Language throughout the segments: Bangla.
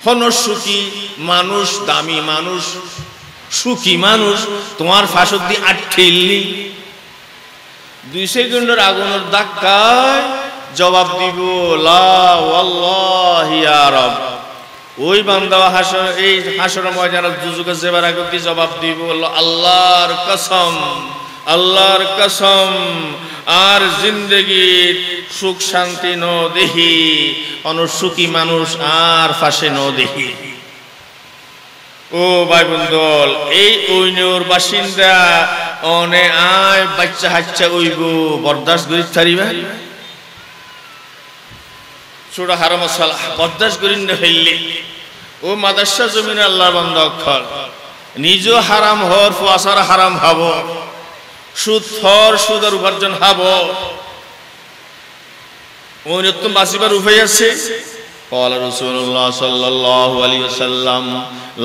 হন সুখী মানুষ, দামি মানুষ, সুখী মানুষ তোমার ফাঁসত দিয়ে আটঠিললি 2 সেকেন্ডের আগুনের ধাক্কায় জবাব দিব লা ওয়াল্লাহি ইয়া রব। ওই বান্দা হাসর, এই হাসর ময়দানে দুজকে যাবার আগে কি জবাব দিব? আল্লাহর কসম, আল্লাহর কসম, আর জিন্দগির সুখ শান্তি ন দেখি, অনসুখী মানুষ আর ফাঁসে ন দেখি। ও ভাই বন্ধুল, এই ওইনোর বাসিন্দা অনে আয় বাচ্চা হাচ্চা ওইব বরদাস্ত করি থারিবা, ছোট হারাম বরদাস্ত করি না ফেললে ও মাদ্রাসা জমিনে আল্লাহর বান্দা অক্ষর নিজ হারাম হর ফুয়াশার হারাম হাব, সুদ হর সুদের উপার্জন হাব, ওইরকম বাঁচিবার উপায় আছে। قال رسول الله صلى الله عليه وسلم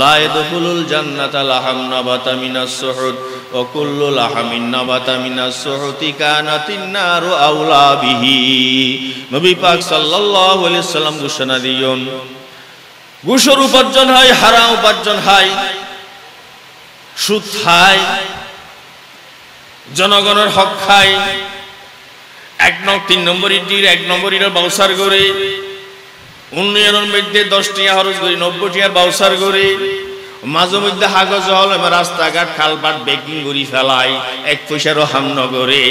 لا يدخل الجنة لحم نبت من السحت وكل لحم نبت من السحت كانت النار أولى به। নবী পাক সাল্লাল্লাহু আলাইহি ওয়াসাল্লাম ঘোষণা দিয়েন, ঘুষের উপার্জন হয়, হারাম উপার্জন হয়, সুদ খায়, জনগণের হক খায়, 3 নম্বরের ডির 1 নম্বরের বাউসার করে, উন্নয়নের মধ্যে 10 টিয়া খরচ করি, 90 টিয়ার বাউসার করে, মাঝে মধ্যে হাগজ হল রাস্তাঘাট খালবাট বেকিং করি ফেলাই, 1 পয়সারও হাম নগরে।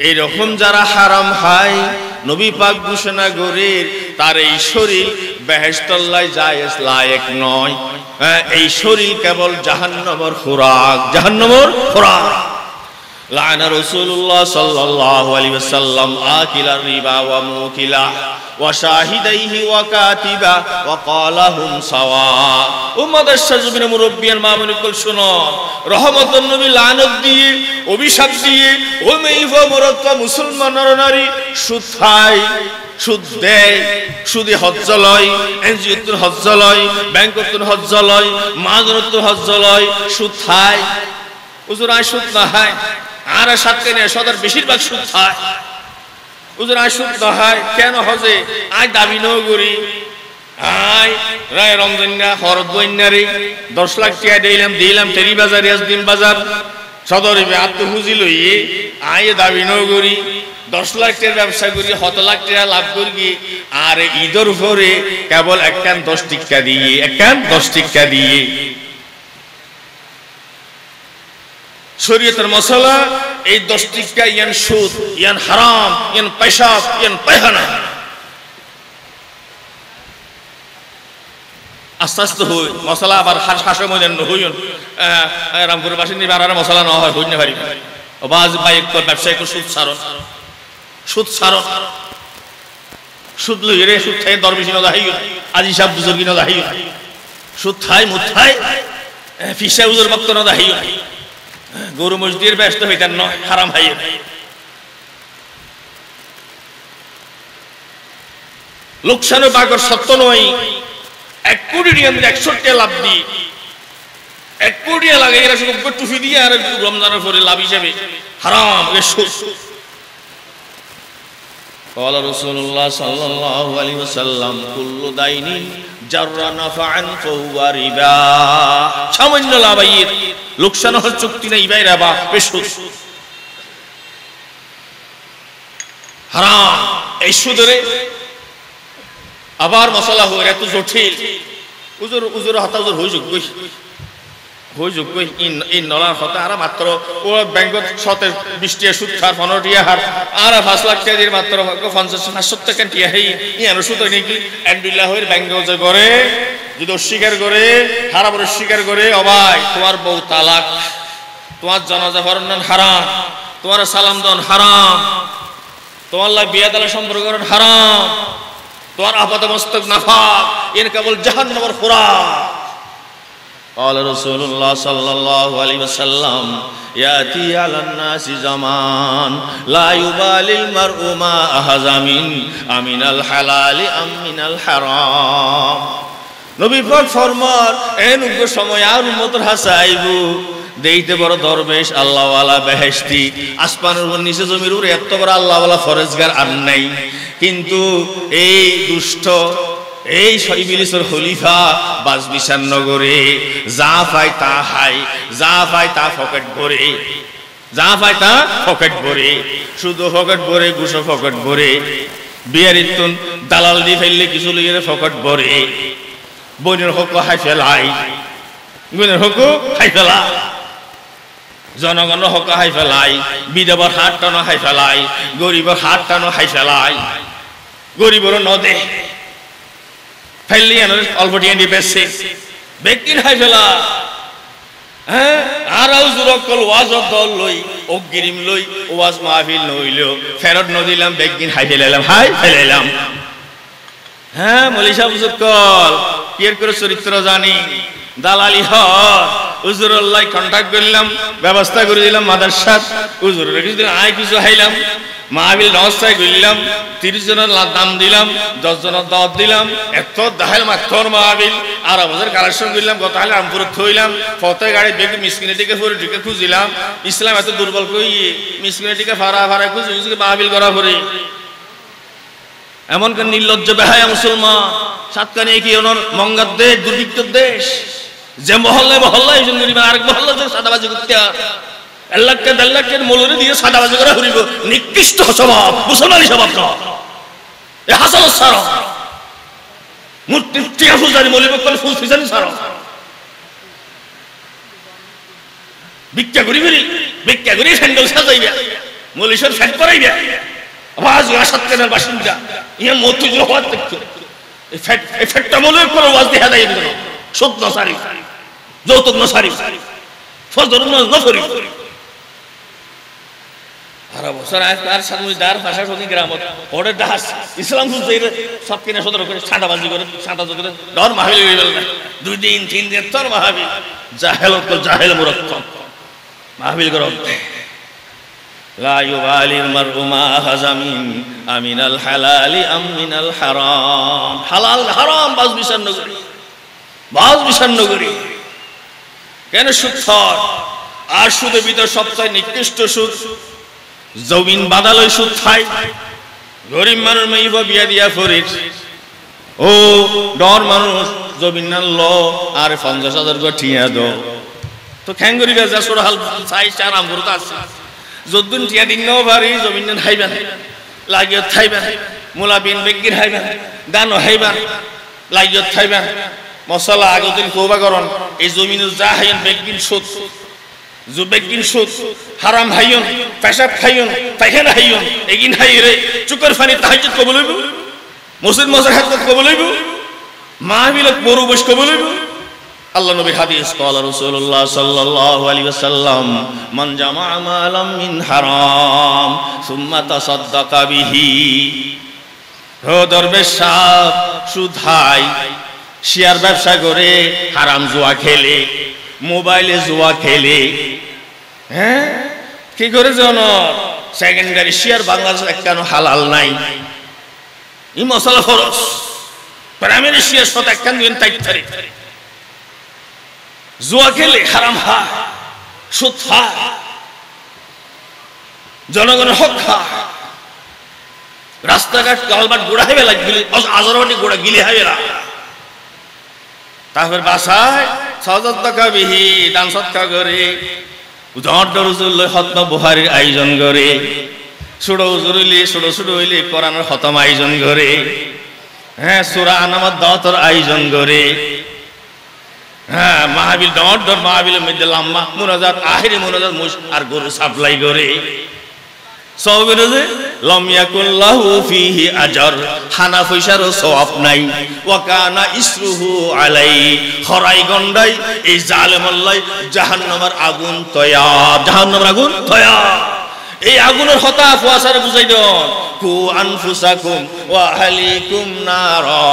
এইরকম যারা হারাম খায় নবী পাক ঘোষণা করে তার এই শরীর বেহেশতল্লায় জায়েজ লায়েক নয়, এই শরীর কেবল জাহান্নামের খোরাক, জাহান্নামের খোরাক। লানা রাসূলুল্লাহ সাল্লাল্লাহু আলাইহি ওয়াসাল্লাম আকিলার রিবা ওয়া মুকিলা ওয়া শাহিদাইহি ওয়া কাতিবা ওয়া ক্বালাহুম সাওয়া। উম্মাদের সাজবিনে মুরব্বিয়ান মামুনিকুল শুনো, রহমতুন নবী লানত দিয়ে, অভিশাপ দিয়ে ও মেইফা মুরাক্কা মুসলমান নরনারী সুদ খায়, সুদ দেয়, সুদে হজ্জ লয়, এনজিওতুল হজ্জ লয়, ব্যাংকতুল হজ্জ লয়, মাযরতুল হজ্জ লয়, সুদ খায়। হুজুর আয় সুদ না হয়, আর সাথে নেই সদর বেশিরভাগ সুদ খায়। হুজুর আয় সুদ না হয় কেন? হজে আয় দাবি ন করি, আয় রায় রমজান না হরদ বন্যারে 10 লাখ টাকা দিলাম টেরি বাজারে আজদিন বাজার সদরে আত্ম পুঁজি লইয়ে আয় দাবি ন করি, 10 লাখ টাকার ব্যবসা করি, 7 লাখ টাকা লাভ করি, আর ঈদের উপরে কেবল 10 টিকা দিয়ে, 10 টিকা দিয়ে। শরীয়তের মশলা এই 10 টিকা ইয়ান সুদ, ইয়ান হারাম, ইয়ান পেশাব, ইয়ান পায়খানা। আস্তে আস্তে হই মশলা আবার হাসে ময়দান হইন রামপুর বাসিন্দা বাড়ার মশলা না হয় হইন না পারি বাজ বাইক তো ব্যবসায়ী সুদ সারণ, সুদ সারণ, সুদ লই রে, সুদ খাই দরবেশি না দাহি, আজি সাহেব বুজুর্গি না দাহি, সুদ খাই মুদ খাই ফিসা উজুর বক্ত না দাহি, গরু মসজিদের ব্যস্ত হইতেন নয়, হারাম হাই। লোকসানও বাগর সত্য নয়, 1 কোটি টাকা 100 টাকা লাভ দিই, 1 কোটি টাকা লাগে এরা শুধু টুফি দিয়ে আর রমজানের পরে লাভ হিসেবে হারাম। قال رسول الله صلى الله عليه وسلم كل دين جر نفعا فهو ربا। সামান্য লাভ আইয়ের লোকসান হল চুক্তি নাই ভাই রাবা বেসুদ হারাম। এই সুদরে আবার মশলা হয়ে এত জটিল, উজুর উজুর হতা উজুর হয়ে যোগ্য হয়ে যোগ্য এই নলার হতা আর মাত্র ও ব্যাংকত 20 টাকা সুদ খার 15 টাকা হার আর 5 লাখ টাকা দিয়ে মাত্র 50-500 টাকা টিয়া হেই ইয়ানো সুদ নাকি আলহামদুলিল্লাহ হয়ে ব্যাংক যে করে যদি অস্বীকার করে হারাম অস্বীকার করে, অবাই তোমার বউ তালাক, তোমার জানাজা পড়ানো হারাম, তোমার সালাম দেন হারাম, তোমার লাই বিয়ে দালা সম্পর্ক করেন হারাম, তোমার আপাত মস্তক নাফাক, এর কেবল জাহান্নামের খোরাক। قال رسول الله صلى الله عليه وسلم يأتي على الناس زمان لا يبالي المرء ما أخذ من الحلال أم من الحرام। নবী পাক ফরমান এন সময় আর উম্মতের হাসাইবু দেইতে বড় দরবেশ আল্লাহ ওয়ালা বেহেশতি, আসমানের উপর নিচে জমির উপর এত বড় আল্লাহ ওয়ালা ফরেজগার আর নাই, কিন্তু এই দুষ্ট এই ইবলিসের খলিফা বাসবিশান নগরে যা পায় তা হাই, যা পায় তা পকেট ভরে, যা পায় তা পকেট ভরে, শুধু পকেট ভরে, ঘুষো পকেট ভরে, বিয়ারির তুন দালাল দিয়ে ফেললে কিছু লিয়ে পকেট ভরে, বইনের হক হাই ফেলাই, বইনের হক হাই ফেলা, জনগণের হক হাই ফেলাই, বিধবার হাত টানো হাই ফেলাই, গরিবের হাত টানো হাই ফেলাই, গরিবের নদে ফেললি অল্প টিয়া দিয়ে বেসছে ব্যক্তির হাই ফেলা। হ্যাঁ, আর জুরকল ওয়াজ দল লই অগ্রিম লই ওয়াজ মাহফিল নইলেও ফেরত নদিলাম বেগদিন হাই ফেলাইলাম, হাই ফেলাইলাম। হ্যাঁ, মলি সাহেব জুরকল কিয়ের করে চরিত্র জানি, দালালি হর হুজুরুল্লাহ কন্টাক্ট করলাম, ব্যবস্থা করে দিলাম মাদ্রাসার হুজুরের কিছুদিন আয় কিছু হাইলাম, মাহফিল নস্তায় করলাম, 30 জনের দাম দিলাম, 10 জনের দাওয়াত দিলাম, এত দাহাল মাত্র মাহফিল আর আমাদের কালেকশন করলাম, গত হালে আমপুর থইলাম, ফতে গাড়ি বেগ মিসকিনিটিকে পরে ঢুকে খুঁজিলাম, ইসলাম এত দুর্বল কই মিসকিনিটিকে ফারা ফারা খুঁজি মাহফিল করা পরে এমন কোন নির্লজ্জ বেহায়া মুসলমান সাতকানি কি ওনার মঙ্গার দেশ, দুর্ভিক্ষর দেশ, যে মহল্লায় মহল্লায় একজন গরিব আরেক মহল্লাতে সাদাবাজি করতে আর 1 লাখ 1.5 লাখের মূল্য দিয়ে সাদাবাজি করা হরিব নিকৃষ্ট স্বভাব, মুসলমানি স্বভাব নয়। এ হাসান সার মূর্তি টিয়া ফুলদারি মৌলিক করে ফুল ফিজানি সার ভিক্ষা করি বেরি, ভিক্ষা করি স্যান্ডেল সাজাইবে, মৌলিশের ফ্যাট করাইবে, আওয়াজ আসাতের বাসিন্দা ইয়া মতুজুল হওয়ার দেখছো এই ফ্যাটটা মৌলিক করে ওয়াজ দেখা দেয় না, সত্য সারি যৌতুক নসারি ফজর নফরি আর বছর আর সামুদার ভাষা সঙ্গে গ্রামত ওরে দাস ইসলাম বুঝতে সব কিনা সদর করে সাদাবাজি করে সাদা করে ডর মাহফিল হয়ে গেল না, 2 দিন 3 দিন তোর মাহফিল জাহেল তো জাহেল মুরাক্কাব মাহফিল করো। লা ইউবালিল মারউ মা হাজামিন আমিনাল হালালি আমিনাল হারাম, হালাল হারাম বাস বিশান নগরী, বাস বিশান নগরী কেন সুদ থর আর সুদের ভিতর সবচেয়ে নিকৃষ্ট সুদ জমিন বাদালই সুদ খাই, গরিব মানুষ মেয়ে বিয়া দিয়া ফরির ও ডর মানুষ জমিন না ল আর 50,000 গঠিয়া দো তো খ্যাঙ্গরি বেজা সোর হাল চাই চার আমগুরতা আছে যদ্দুন টিয়া দিন নাও পারি জমিন না হাইবেন লাগিয়ত থাইবেন মুলা বিন বেগির হাইবেন দানো হাইবেন লাগিয়ত থাইবেন মশলা আগদিন কোবা করন এই জমিন যা হাইন বেগিন সুদ জুবেগিন সুদ হারাম হাইয়ন পেশাব খাইয়ন পায়খানা হাইয়ন এগিন হাইরে চুকের ফানি তাহাজ্জুদ কবুল হইব, মসজিদ মজার হাজত কবুল হইব, মাহফিলত বড় বস কবুল হইব। আল্লাহ নবী হাদিস ক্বালা রাসূলুল্লাহ সাল্লাল্লাহু আলাইহি ওয়াসাল্লাম মান জামা মালাম মিন হারাম সুম্মা তাসাদদাকা বিহি, ও দরবেশ সাহেব সুদ খায়, শেয়ার ব্যবসা করে, হারাম জুয়া খেলে, মোবাইলে জুয়া খেলে, হ্যাঁ কি করে জানো সেকেন্ডারি শেয়ার বাংলাদেশ একখানো হালাল নাই, এই মশলা খরচ প্রাইমারি শেয়ার শত একখান দিন টাইট থাকে, জুয়া খেলে হারাম হয়, সুদ খায়, জনগণের হক খায়, রাস্তাঘাট কালবাট গোড়া হইবে লাগলে আজরবাটি গোড়া গিলে হইবে না, তারপর বাসায় সাদাকা বিহি দান সৎকা করে, উজর উজুল খতম বুখারীর আয়োজন করে, ছোট উজুরইলে ছোট ছোট হইলে কোরআনের খতম আয়োজন করে, হ্যাঁ সূরা আনামাত দাওয়াতের আয়োজন করে, হ্যাঁ মাহফিল ডট ডট মাহফিলের মধ্যে লম্বা মুনাজাত আখিরি মুনাজাত আর গরু সাপ্লাই করে, সওবের যে লাম ইয়াকুল্লাহু ফিহি আজর, হানা পয়সারও সওয়াব নাই, ওয়া কানা ইসরুহু আলাই, খরাই গন্ডাই এই জালেম আল্লাহ জাহান্নামের আগুন তৈয়ার, জাহান্নামের আগুন তৈয়ার। এই আগুনের হতা ফুয়াসার বুঝাই দেন, কু আনফুসাকুম ওয়া আহলিকুম নারা,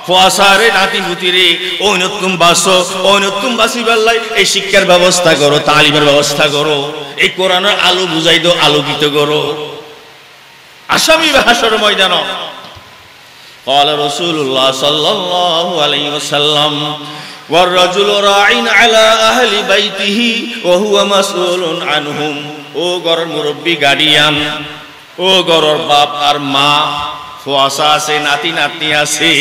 ফুয়াসারে নাতি পুতিরে ওইনতুম বাসো, ওইনতুম বাসিবাল্লাই এই শিক্ষার ব্যবস্থা করো, তালিমের ব্যবস্থা করো, এই কোরআনের আলো বুঝাই দাও, আলোকিত করো। আসামি হাসর ময়দান قال رسول الله صلى الله عليه وسلم والرجل راع على اهل بيته وهو مسؤول عنهم, ও ঘরের মুরব্বী গার্ডিয়ান, ও ঘরের বাপ আর মা ফুয়াশা আছে, নাতি নাতনি আছে।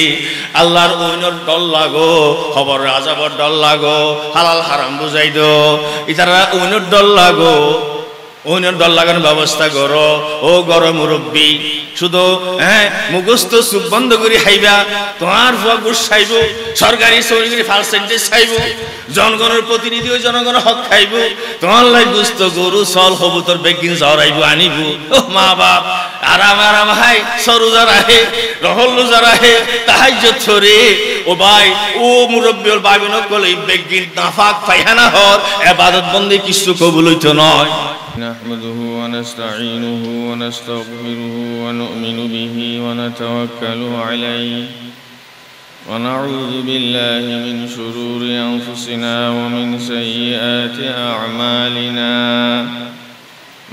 আল্লাহর ওইনর ডল লাগো, খবর রাজাবর ডল লাগো, হালাল হারাম বুঝাই দো, ইতারা ওইনর ডল লাগো, ওইনর ডল লাগানোর ব্যবস্থা করো। ও গরম মুরব্বী, শুধু মুখস্থ চুপ বন্ধ করে খাইবা, তোমার ফুয়া ঘুষ খাইব, সরকারি চাকরি পার্সেন্টেজ খাইব, জনগণের প্রতিনিধি ওই জনগণের হক খাইব, তোমার লাই গুস্ত গরু চল কবুতর বেগিন জড়াইব আনিব। ও মা বাপ আরাম আরাম হাই সরুজা রাহে রহল্লুজা রাহে তাহাজ্জুদ ছড়ে। ও ভাই ও মুরব্বী ওর ভাই বোনক বলে বেগিন নাফাক পায়খানা হর ইবাদত বন্দি কিছু কবুল হইতো নয়। نحمده ونستعينه ونستغفره ونؤمن به ونتوكل عليه ونعوذ بالله من شرور أنفسنا ومن سيئات أعمالنا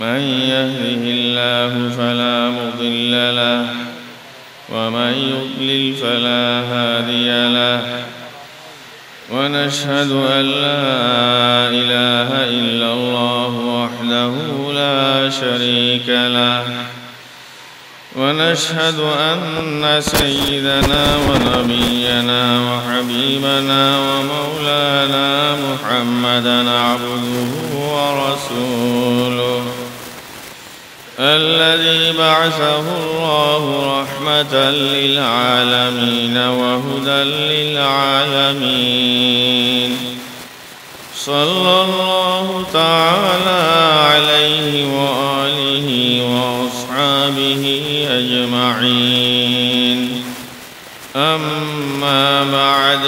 من يهده الله فلا مضل له ومن يضلل فلا هادي له ونشهد أن لا إله إلا الله وحده لا شريك له ونشهد أن سيدنا ونبينا وحبيبنا ومولانا محمدا عبده ورسوله الذي بعثه الله رحمة للعالمين وهدى للعالمين صلى الله تعالى عليه وآله وأصحابه أجمعين أما بعد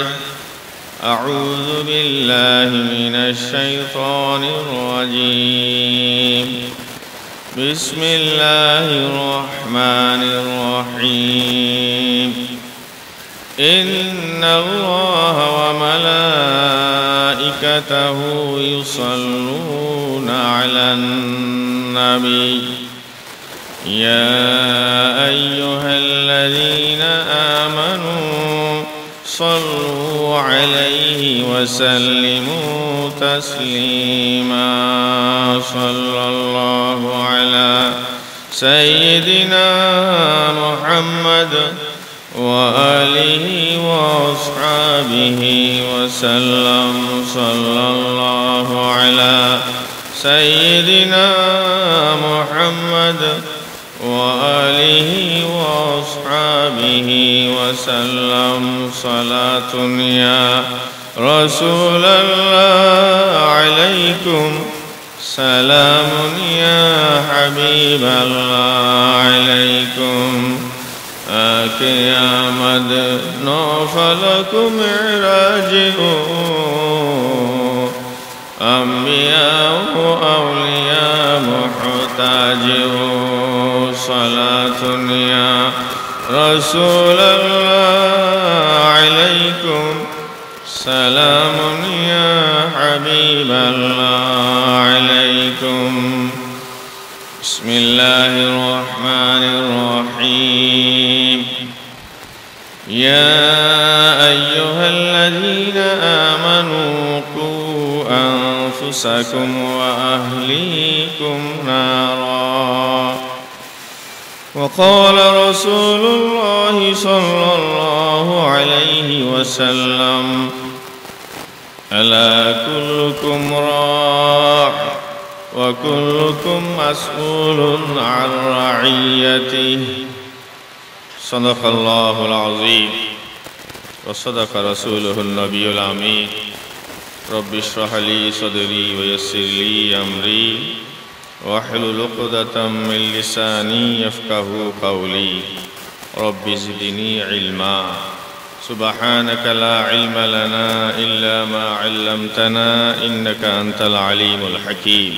أعوذ بالله من الشيطان الرجيم بسم الله الرحمن الرحيم إن الله وملائكته يصلون على النبي يا أيها الذين آمنوا صلوا عليه وسلموا تسليما صلى الله على سيدنا محمد وآله وأصحابه وسلم صلى الله على سيدنا محمد وآله وأصحابه وسلم صلاة يا رسول الله عليكم سلام يا حبيب الله عليكم قيامد نوفلكم معراجه أنبياء وأولياء محتاجه صلاة يا رسول الله عليكم سلام يا حبيب الله عليكم بسم الله الرحمن الرحيم يا أيها الذين آمنوا قوا أنفسكم وأهليكم نارا وقال رسول الله صلى الله عليه وسلم ألا كلكم راع وكلكم مسؤول عن رعيته صدق الله العظيم وصدق رسوله النبي الأمين رب اشرح لي صدري ويسر لي أمري واحلل عقدة من لساني يفقهوا قولي رب زدني علما سبحانك لا علم لنا إلا ما علمتنا إنك أنت العليم الحكيم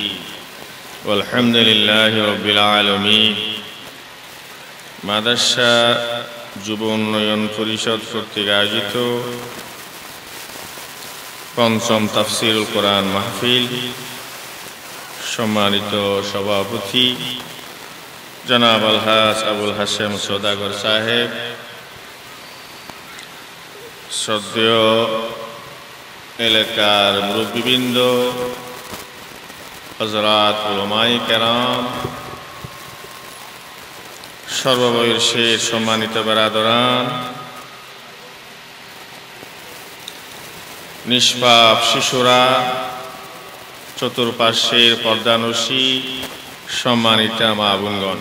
والحمد لله رب العالمين মাদ্রাসা যুব উন্নয়ন পরিষদ কর্তৃক আয়োজিত পঞ্চম তাফসীরুল কোরআন মাহফিল সম্মানিত সভাপতি জনাব আলহাজ আবুল হাশেম সওদাগর সাহেব, শ্রদ্ধেয় এলাকার মুরব্বিবৃন্দ, হযরত উলামায়ে কেরাম, সর্ববয়সের সম্মানিত বেরাদরান, নিষ্পাপ শিশুরা, চতুর্পার্শ্বের পর্দানসী সম্মানিতা মা বোনগণ,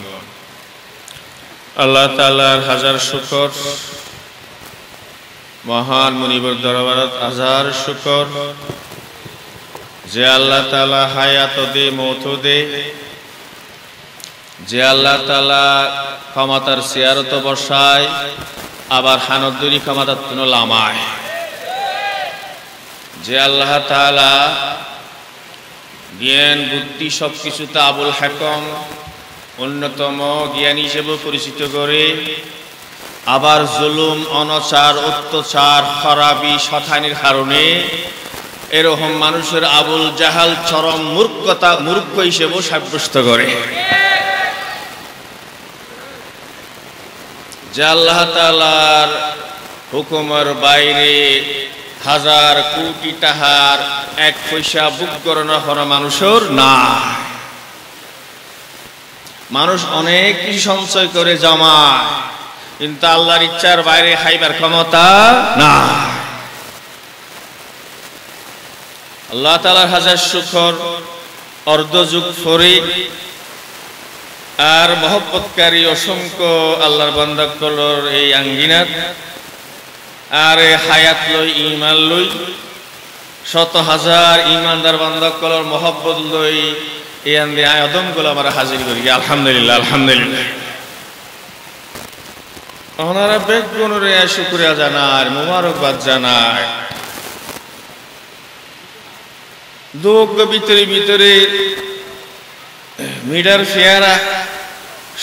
আল্লাহ তাআলার হাজার শুকর, মহান মুনিবর দরবারত হাজার শুকর যে আল্লাহ তাআলা হায়াত দে মৌত দে, যে আল্লাহ তাআলা ক্ষমতার সিয়ারত বসায় আবার হানদুরি ক্ষমতার তুনো লামায়, যে আল্লাহ তাআলা জ্ঞান বুদ্ধি সবকিছুতে আবুল হাকম অন্যতম জ্ঞানী হিসেবে পরিচিত করে, আবার জুলুম অনাচার অত্যাচার খরাবি শয়তানির কারণে এরকম মানুষের আবুল জাহাল চরম মূর্খ হিসেবে সাব্যস্ত করে, যে আল্লাহ তাআলার হুকুমের বাইরে হাজার কোটি টাকার এক পয়সা বুক করানো হওয়া মানুষের না। মানুষ অনেক কিছু সঞ্চয় করে জমায়, কিন্তু আল্লাহর ইচ্ছার বাইরে খাইবার ক্ষমতা না। আল্লাহ তাআলার হাজার শুকর, অর্ধযুগ ফরিক আর মহব্বতকারী অসংখ্য আল্লাহর বান্দাগুলোর এই আঙ্গিনাত আর হায়াত লই ঈমান লই শত হাজার ঈমানদার বান্দাগুলোর মহব্বত লই এই আন্দে আদমগুলো আমরা হাজির করি। আলহামদুলিল্লাহ, আলহামদুলিল্লাহ। ওনারা বেগুনরে শুকরিয়া জানায়, মোবারকবাদ জানায়। দুঃখ ভিতরে ভিতরে মিডার ফেয়ারা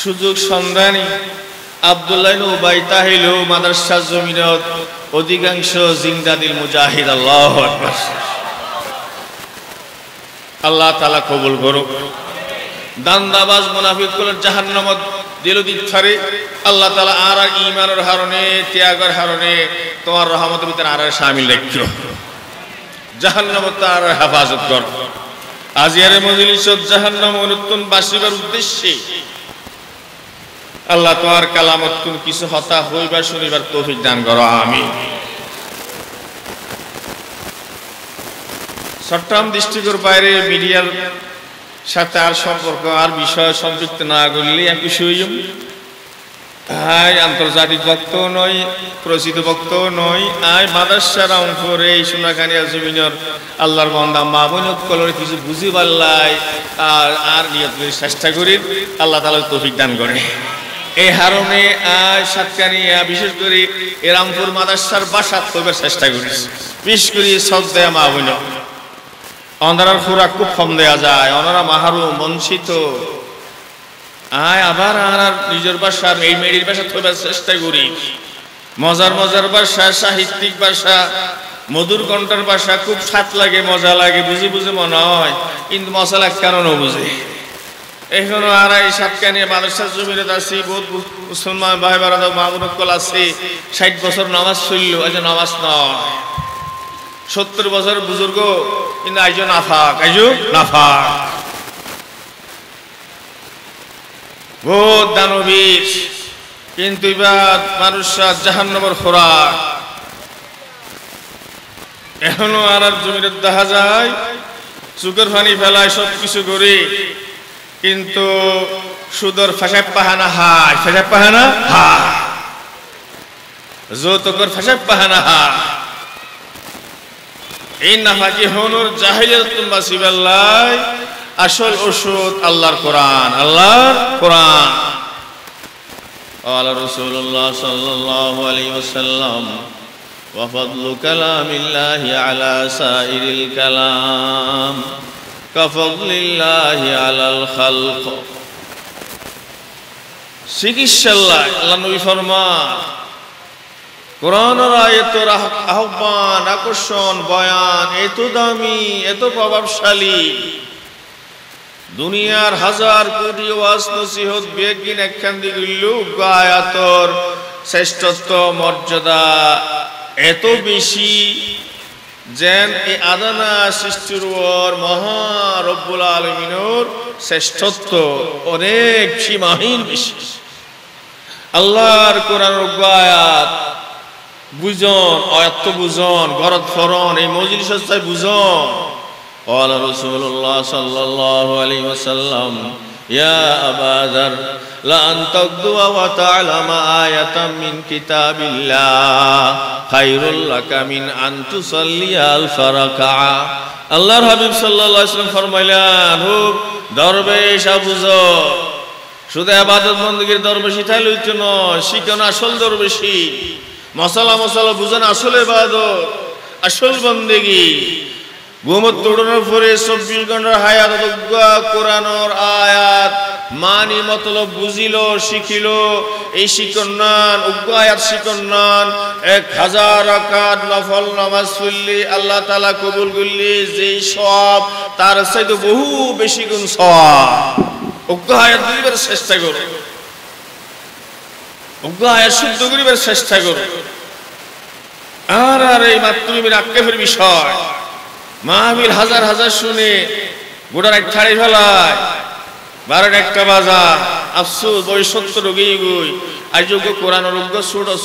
সুযোগ সন্ধানী আব্দুল্লাহ ইবনে উবাই তাহিল মাদ্রাসা জমিনত অধিকাংশ জিন্দাদিল মুজাহিদ। আল্লাহু আকবার। আল্লাহ তাআলা কবুল করুক। দান্দাবাজ মুনাফিকগুলোর জাহান্নামত দিল দিচ্ছারে আল্লাহ তাআলা আর ঈমানের হারণে ত্যাগের হারণে তোমার রহমতের ভিতরে আর শামিল রাখিও। জাহান্নামত আর হেফাজত কর। আজিয়ার মজলিসত জাহান্নাম অনুত্তন বাসিবার উদ্দেশ্যে আল্লাহ তোমার কালামত কোন কিছু হতা হইবার শুনিবার তৌফিক দান করো। আমিন। চট্টগ্রাম ডিস্ট্রিক্টের বাইরে মিডিয়ার সাথে আর সম্পর্ক আর বিষয় সম্পৃক্ত না করলে একটু সুইম আন্তর্জাতিক বক্তব্য নয়, প্রসিদ্ধ বক্তব্য নয়। মাদ্রাসার অঙ্করে এই সোনাখানিয়া জমিনের আল্লাহর বান্দা মা বোনত কলরে কিছু বুঝি পারলাই আর নিয়ত করে চেষ্টা করি আল্লাহ তাআলা তৌফিক দান করে। এই হারণে সাতকানিয়া বিশেষ করে এই রামপুর মাদ্রাসার বাসা করবার চেষ্টা করিস। বিশেষ করে সব দেয়া মা বোন অনারার খোরাক খুব কম দেওয়া যায়, ওনারা মাহারুম বঞ্চিত। আবার আর নিজের ভাষা এই মেয়ের ভাষা থাকবার চেষ্টা করি। মজার মজার ভাষা, সাহিত্যিক ভাষা, মধুর কণ্ঠের ভাষা খুব স্বাদ লাগে, মজা লাগে, বুঝে বুঝে মনে হয়, কিন্তু মশলা কেন বুঝে। এখনো আর এই সাতকানিয়া মাদ্রাসার জমিনত আছি, বহুত মুসলমান ভাই বারাদা মামুনকল আছে। 60 বছর নামাজ চলল, আজ নামাজ নয়। 70 বছর বুজুর্গ, কিন্তু আইজ নাফাক, আইজ নাফাক। বহুত দানবীর, কিন্তু এবার মানুষরা জাহান্নামের খোরাক। এখনো আর জমিনে দেখা যায় চুকের পানি ফেলায় সব কিছু করে, কিন্তু সুদর ফেসাব পাহানা হায়, ফেসাব পাহানা হায়, যৌতুকের ফেসাব পাহানা হায়। এই নাফাকি হনুর জাহিলিয়াত বাঁচিবাল্লাই আসল ওষুধ আল্লাহর কোরআন, আল্লাহর কোরআন। قال رسول الله صلى الله عليه وسلم وفضل كلام الله على سائر الكلام كفضل الله على الخلق। চিকিৎসাল্লাহ আল্লাহ নবী ফরমান, কোরআনের আয়াতের আহ্বান, আকর্ষণ, বয়ান এত দামি, এত প্রভাবশালী, দুনিয়ার হাজার কোটি ওয়াজ নসিহত বেগিন একখান দিগুলো আয়াতর শ্রেষ্ঠত্ব মর্যাদা এত বেশি, যেন এই আদানা সৃষ্টির মহা রব্বুল আলামিনের শ্রেষ্ঠত্ব অনেক সীমাহীন বেশি। আল্লাহর কোরআনের আয়াত বুঝন, আয়াত বুঝন, গরত ফরন, এই মজলিসের চাই বুঝন। قال رسول الله صلى الله عليه وسلم يا أبا ذر لأن تغدو وتعلم آية من كتاب الله خير لك من أن تصلي ألف ركعة। আল্লাহর হাবিব সাল্লাল্লাহু আলাইহি ওয়াসাল্লাম ফরমাইলেন, হুক দরবেশ আবু যর, শুধু ইবাদত বندگির দরবেশই তাই লইতো নয়, শিখেন আসল দরবেশি, মশলা বুঝেন আসল ইবাদত, আসল বندگি। ঘুমত তোড়ানোর পরে 24 ঘন্টার হায়াত কোরআনের আয়াত মানি মতলব বুঝিল, শিখিল, এই শিকন্নান উগ্র আয়াত শিকন্নান 1000 রাকাত নফল নামাজ পড়লি আল্লাহ তাআলা কবুল করলি, যেই সওয়াব তার চাইতে বহু বেশি গুণ সওয়াব। উগ্র আয়াত বুঝিবার চেষ্টা করো, উগ্র আয়াত শুদ্ধ করিবার চেষ্টা করো। আর এই মাতৃভূমির আক্ষেপের বিষয় মাহফিল হাজার হাজার শুনে গোটার এক ছাড়ি ফেলায়, 12টা বাজার আফসোস বই 70 রোগী গই আয়োগ্য কোরআনের অজ্ঞ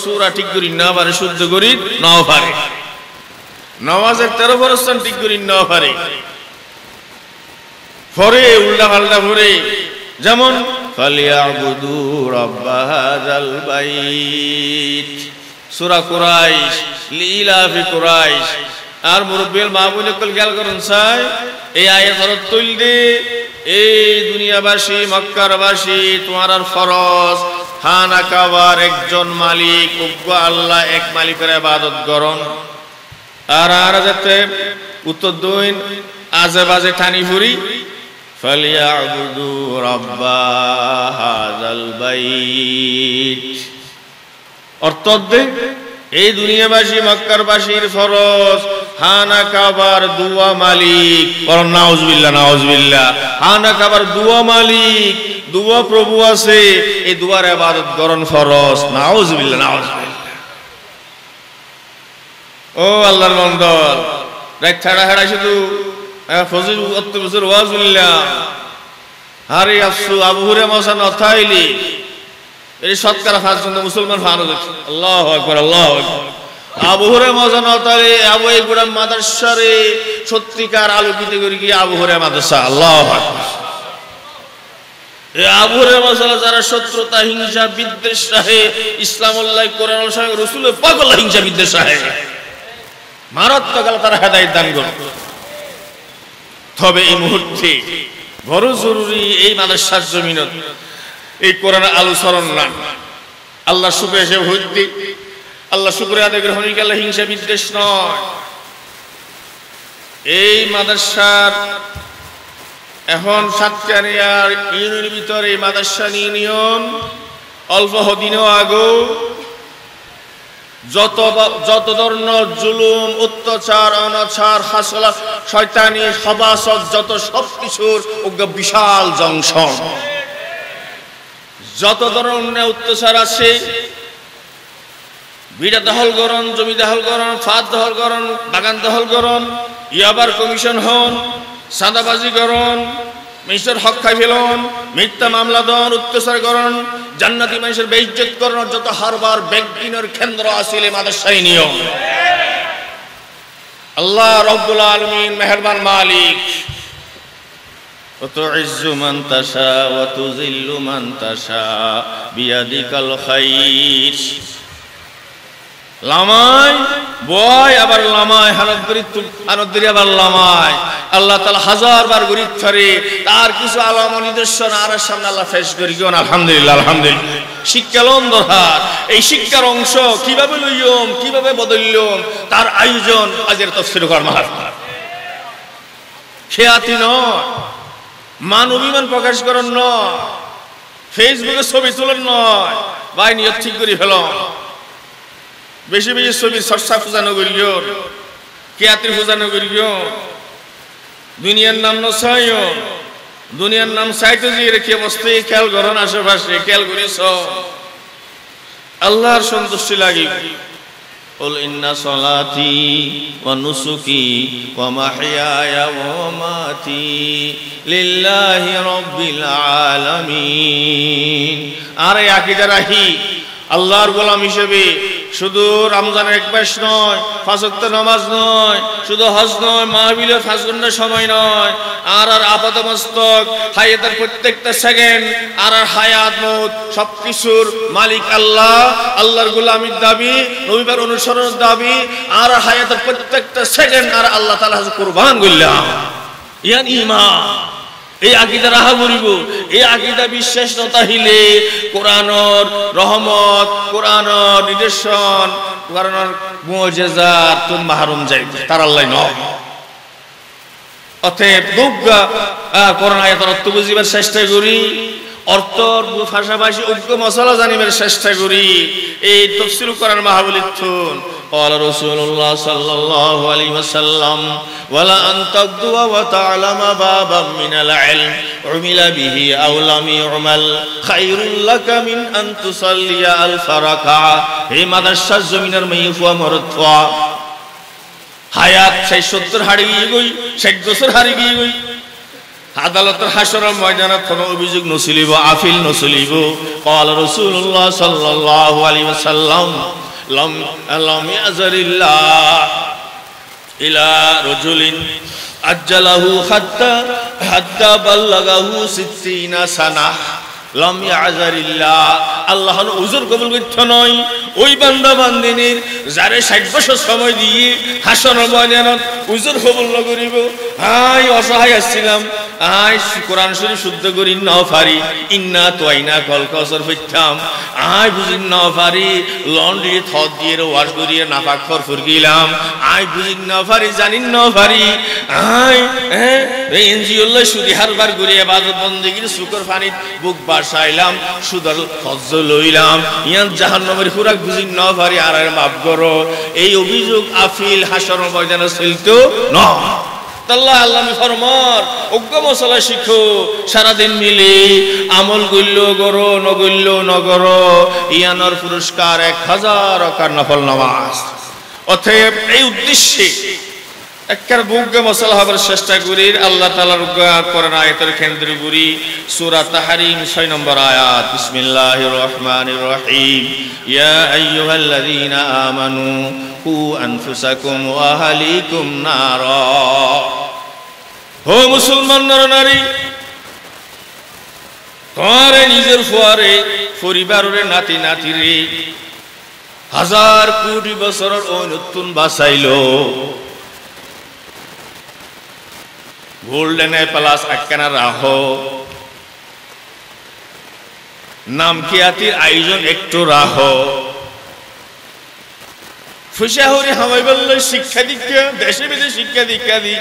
সুরা ঠিক করি না পারে, শুদ্ধ করি নাও পারে, নামাজের 13 ফরজ ঠিক করি না পারে, পরে উল্টা পাল্টা পরে, যেমন ফালিয়াবুদু রাব্ব হাযাল বাইত, সূরা কুরাইশ, লিলাফি কুরাইশ। আর মুরব্বিল মাহবুবে কল খেয়াল করুন চাই, এই আয়াত হরত তুল দে, এই দুনিয়াবাসী মক্কারবাসী তোমার আর ফরজ খানা কাবার একজন মালিক উগ্র আল্লাহ এক মালিকের ইবাদত করন। আর যাতে উত্তর দইন আজে বাজে ঠানি ফুরি, ফালিয়াবুদু রাব্ব হাযাল বাইত, অর্থ দে এই দুনিয়াবাসী মক্কারবাসীর ফরজ খানা কাবার দুয়া মালিক, নাউজুবিল্লাহ নাউজুবিল্লাহ, খানা কাবার দুয়া মালিক, দুয়া প্রভু আছে, এই দুয়ার ইবাদত করন ফরজ, নাউজুবিল্লাহ নাউজুবিল্লাহ। ও আল্লাহর বান্দা, দেখ ছাড়া ছাড়া শুধু ফজিল বছর ওয়াজুল্লাহ হারি আফসু আবু হুরায়রা মশা নথাইলি এই শতকরা 5% মুসলমান ফানো দেখি। আল্লাহু আকবার আল্লাহু আকবার। আবু হুরায়রা মজা নতালে আবু এই গোড়া মাদ্রাসারে সত্যিকার আলোকিত করে কি আবু হুরায়রা মাদ্রাসা। আল্লাহু আকবার। এই আবু হুরায়রা মাসালা যারা শত্রুতা হিংসা বিদ্বেষ রাহে ইসলামুল্লাহ কোরআনুল সঙ্গে রাসূলের পাগল হিংসা বিদ্বেষ রাহে মারাত্মক তারা হেদায়েত দান করুন। তবে এই মুহূর্তে বড় জরুরি এই মাদ্রাসার জমিনত এই কোরআনের আলোচনা না, আল্লাহ শুকরিয়া হিসেবে হইতে আল্লাহ শুকরিয়া আদায় করে হনিক আল্লাহ হিংসা বিদ্বেষ নয়। এই মাদ্রাসার এখন সাতকানিয়ার ইউনিয়নের ভিতরে এই মাদ্রাসা ইউনিয়ন অল্প দিনও আগেও যত ধরনের জুলুম অত্যাচার অনাচার হাসলা শয়তানি সবাসত যত সবকিছুর বিশাল জংশন, যত ধরনের অত্যাচার আছে, বিড়া দখল করন, জমি দখল করন, ফাঁদ দখল করন, বাগান দখল করন, ইয়াবার কমিশন হন, সাদাবাজি করন, মানুষের হক খাই ফেলন, মিথ্যা মামলা দন, অত্যাচার করন, জান্নাতি মানুষের বেইজ্জত করন, যত হারবার ব্যাংকিনের কেন্দ্র আসিলে মাদ্রাসাই নিয়ম। আল্লাহ রব্বুল আলামিন মেহেরবান মালিক। وتعز من تشاء وتذل من تشاء بيدك الخير। লামায় বয় আবার লামায় হানদ্দরি আবার লামায় আল্লাহ তাআলা হাজার বার গরিব ধরে তার কিছু আলামত নিদর্শন আর সামনে আল্লাহ পেশ করি কোন আলহামদুলিল্লাহ আলহামদুলিল্লাহ। শিক্ষা লন্দরহার এই শিক্ষার অংশ কিভাবে লইয়ম কিভাবে বদলইয়ম তার আয়োজন আজের তাফসীর কর মাহফিল। খেয়াতি নয়, মান অভিমান প্রকাশ করেন নয়, ফেসবুকে ছবি তোলেন নয়, ভাই নিয়ত ঠিক করে ফেল, বেশি বেশি ছবি চর্চা পূজানো করিও, কেয়াতির পূজানো করিও, দুনিয়ার নাম নছাইও, দুনিয়ার নাম চাইতে যে রেখে বসতে খেয়াল করেন, আশেপাশে খেয়াল করিস আল্লাহর সন্তুষ্টি লাগিব। قل إن صلاتي ونسكي ومحياي ومماتي لله رب العالمين। আর এই আকীদা রাখি আল্লাহর গোলাম হিসেবে শুধু রমজানের এক মাস নয়, 5 ওয়াক্ত নামাজ নয়, শুধু হজ নয়, মাহফিলে 5 ঘন্টা সময় নয়, আর আপাতমস্তক হায়াতের প্রত্যেকটা সেকেন্ড আর হায়াত মত সবকিছুর মালিক আল্লাহ, আল্লাহর গোলামির দাবি, নবীর অনুসরণের দাবি, আর হায়াতের প্রত্যেকটা সেকেন্ড আর আল্লাহ তাআলা কুরবান করলাম। ইয়ান ঈমান এই আকীদা রাহা করিব, এই আকীদা বিশ্বাস নতাহিলে কোরআনের রহমত, কোরআনের নিদর্শন, কোরআনের মুজিজাত তুম মাহরুম যাইবে, তার আল্লাহ নয়। অতএব দুগ্গা কোরআন আয়াতের অর্থ বুঝিবার চেষ্টা করি, অর্থর পাশাপাশি ঐক্য মশলা জানিবার চেষ্টা করি। এই তাফসীর কোরআন মাহবুলিথুন قال رسول الله صلى الله عليه وسلم ولا أن تغدو وتعلم بابا من العلم عمل به أو لم يعمل خير لك من أن تصلي ألف ركعة হে মাদ্রাসার জমিনের মেয়েফুয়া মরতফা হায়াত 70 হারিয়ে গই, 60 বছর হারিয়ে গই, আদালতের হাসরের ময়দানে কোনো অভিযোগ নসিলিব, আফিল নসিলিব। قال رسول الله صلى الله عليه وسلم لم يزر الله إلى رجل أجله حتى بلغه 60 سنة لم يعذر الله আল্লাহ উযর কবুল করতে নয় ওই বান্দা বান্দিনীর যারে 60 বছর সময় দিয়ে হাসরের ময়দানে উযর কবুল না করিব। হাই অসহায় আসছিলাম, আই কোরআন শরীফ শুদ্ধ করি না পারি, ইন্না তোয়াইনা কল কসর ফিতাম, আই বুঝি না পারি, লন্ড্রি থত দিয়ে ওয়াশ করিয়ে নাপাক ফরফর গিলাম, আই বুঝি না পারি, জানি না পারি, আই এই এনজিওল্লাহ সুদি হারবার করে ইবাদত বন্দেগীর শুকর পানিত বুক বাসাইলাম, সুদর হজ্জ লইলাম, ইয়ান জাহান্নামের খুরাক বুঝি না পারি, আর মাফ করো। এই অভিযোগ আফিল হাসরের ময়দানে চলতো না। আল্লাহ আল্লাহ ফরমান অজ্ঞ মশলা শিখো, সারাদিন মিলে আমল গইল করো, নগইল নগর, ইয়ানোর পুরস্কার 1000 রাকাত নফল নামাজ। অতএব এই উদ্দেশ্যে একবার বুকে মশলা হবার চেষ্টা করি, আল্লাহ তাআলার কোরআন আয়াতের কেন্দ্র করি সূরা তাহরিম 6 নম্বর আয়াত। বিসমিল্লাহির রহমানির রহিম ইয়া আইয়ুহাল্লাযীনা আমানু কু আনফুসাকুম ওয়া আহলিকুম নারা। ও মুসলমান নর নারী, তোমার নিজের ফুয়ারে, পরিবারের নাতি নাতিরে 1000 কোটি বছরের নতুন বাঁচাইলো। গোল্ডেন প্লাস একখানা রাহ নাম খিয়াতির আয়োজন একটু রাহ ফুসাহরি হামাইবার শিক্ষা দীক্ষা, দেশে বিদেশে শিক্ষা দীক্ষা দি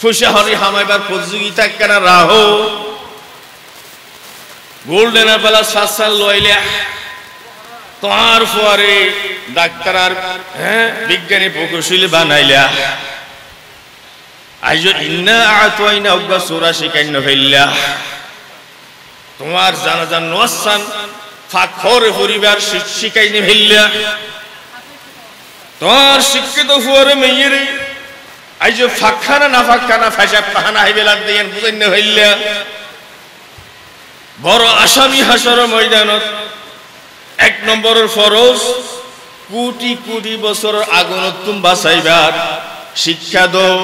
ফুসাহরি হামাইবার প্রতিযোগিতা একখানা রাহ গোল্ডেন প্লাস 7 সাল লইলে তোমার ফুয়ারে ডাক্তার আর বিজ্ঞানী প্রকৌশলী বানাইলা। আজ ইন্না আতাইনা ওগা সূরা শিখাইন ফেললা, তোমার জানাজান নোয়াসান ফাখর পরিবার শিখাইনে ফেললা, তোমার শিক্ষিত ফুয়ারে মেয়েরে আজ ফাখানা না ফাখানা ফাঁসা পাহানা হাইবেলার দিয়ে বুঝাইনে ফেললা। বড় আসামি হাসর ময়দানত 1 নম্বরের ফরজ কোটি কোটি বছর আগুনত তুম বাঁচাইবার শিক্ষা দাও,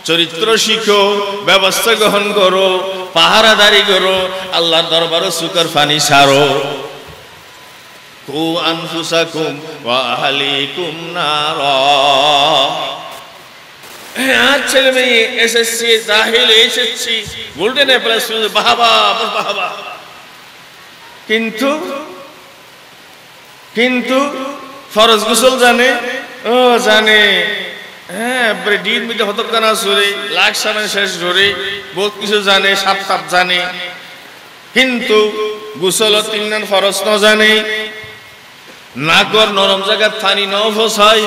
চরিত্র শিখো, ব্যবস্থা গ্রহণ করো, পাহারাদারি করো, আল্লাহর দরবারে শুকর পানি সারো। কু আনফুসাকুম ওয়া আহলিকুম নারা। আর ছেলে মেয়ে এসএসসি দাখিল এসএসসি গোল্ডেন প্লাস বাহাবা বাহাবা, কিন্তু ফরজ গোসল জানে, ও জানে, হ্যাঁ ডিন মিটে হতকানা সরে লাখ সামনে শেষ ধরে বহুত কিছু জানে, সাপ সাপ জানে, কিন্তু গোসল 3 নান ফরজ ন জানে। নাকর নরম জায়গাত পানি ন ফসাই,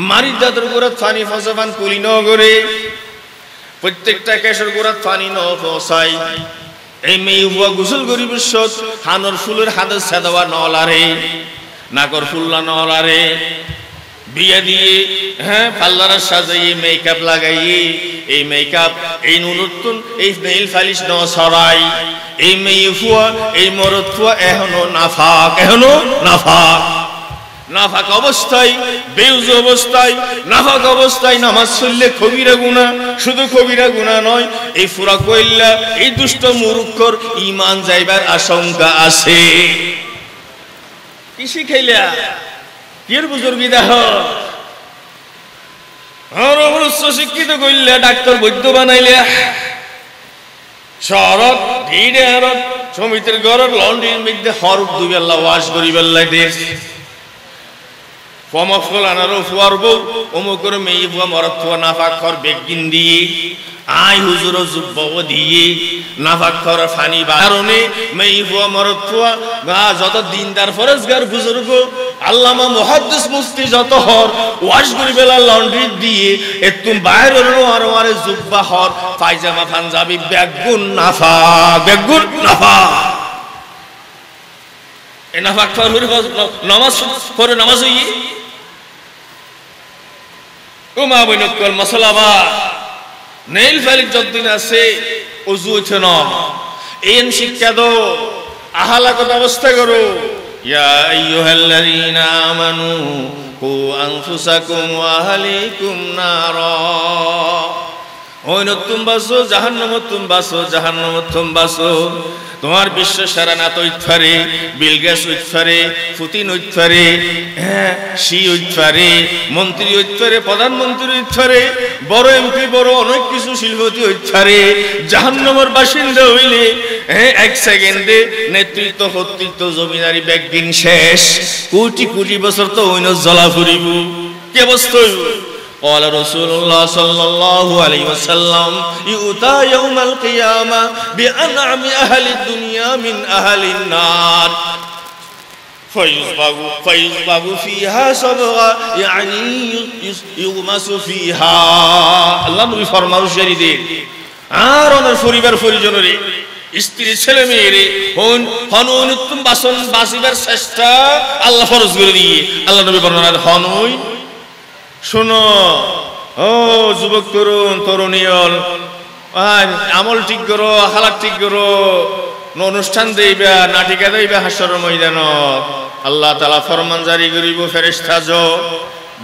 মারি দাঁতের গোড়াত পানি ফসাবান কুলি ন করে, প্রত্যেকটা কেশের গোড়াত পানি ন ফসাই। এই মেয়ে হুয়া গোসল করি বিশ্বত হানর ফুলের হাতে সেদাওয়া নলারে, নাকর ফুল্লা নলারে, বিয়ে দিয়ে হ্যাঁ পাল্লারা সাজাইয়ে মেকআপ লাগাইয়ে এই মেকআপ এই নতুন এই নেইল ফালিশ ন ছড়াই এই মেয়ে ফুয়া এই মরদ ফুয়া এখনো নাফাক নাফাক অবস্থায় বেউজু অবস্থায় নাফাক অবস্থায় নামাজ পড়লে কবিরা গুনাহ, শুধু কবিরা গুনাহ নয়, এই ফুরা কইল্লা এই দুষ্ট মূর্খর ঈমান যাইবার আশঙ্কা আছে। কি শিখাইলা কির বুজুর্গি দেহ আর উচ্চ শিক্ষিত কইল্লা ডাক্তার বৈদ্য বানাইলে শহরত ভিড়ে হারত সমিতির ঘরের লন্ড্রির মধ্যে হরফ দুই বেলা ওয়াশ করি বেল্লাই দেশ ফমফল আনারও ফুয়ার বউ অমুকের মেয়ে ফুয়া মরত ফুয়া নাফাক্ষর বেগিন দিয়ে আই হুজুর যুব্বব দিয়ে নাফাক্ষর ফানি বারণে মেয়ে ফুয়া মরত ফুয়া যত দিনদার ফরজগার বুজুর্গ আল্লামা মুহাদ্দিস মুফতি যত হর ওয়াশ করি বেলা লন্ড্রি দিয়ে একটু বাইরের আরে জুব্বা হর পায়জামা পাঞ্জাবি বেগুন নাফাক এ নাফাক নামাজ পড়ে নামাজ হইয়ে ও মা বইনকল মশলাবা নেইল ফালিক যতদিন আছে ওযু উঠে না এন শিক্ষা দো আহালাকত অবস্থা করো ইয়া আইয়ুহাল্লাযীনা আমানু কু আনফুসাকুম ওয়া আহলিকুম নারা ওই নতুন বাসো জাহান্নামত তুম বাসো তোমার বিশ্ব সারা নাত উঠফারে বিলগেস উঠফারে পুতিন উঠফারে শি উঠফারে মন্ত্রী উঠফারে প্রধানমন্ত্রী উঠফারে বড় এমপি বড় অনেক কিছু শিল্পতি উঠফারে জাহান্নামের বাসিন্দা হইলে এক সেকেন্ডে নেতৃত্ব কর্তৃত্ব জমিদারি ব্যাগদিন শেষ কোটি কোটি বছর তো ওইন জ্বলা ফুরিব কি অবস্থা হইব قال رسول الله صلى الله عليه وسلم يؤتى يوم القيامة بأنعم أهل الدنيا من أهل النار فيصبغ فيها صبغا يعني يغمس فيها الله نبي فرماو شريدين আর ওনার পরিবার পরিজনরে স্ত্রী ছেলে মেয়েরে হনুন বাসন বাসিবার চেষ্টা আল্লাহ ফরজ করে দিয়ে আল্লাহ নবী বর্ণনা হনুই শোনো ও যুবক তরুণ তরুণীয়ল আমল ঠিক করো হালাত ঠিক করো অনুষ্ঠান দেইবা নাটিকা দেইবা হাসর ময়দানত আল্লাহ তাআলা ফরমান জারি করিব ফেরেশতা যো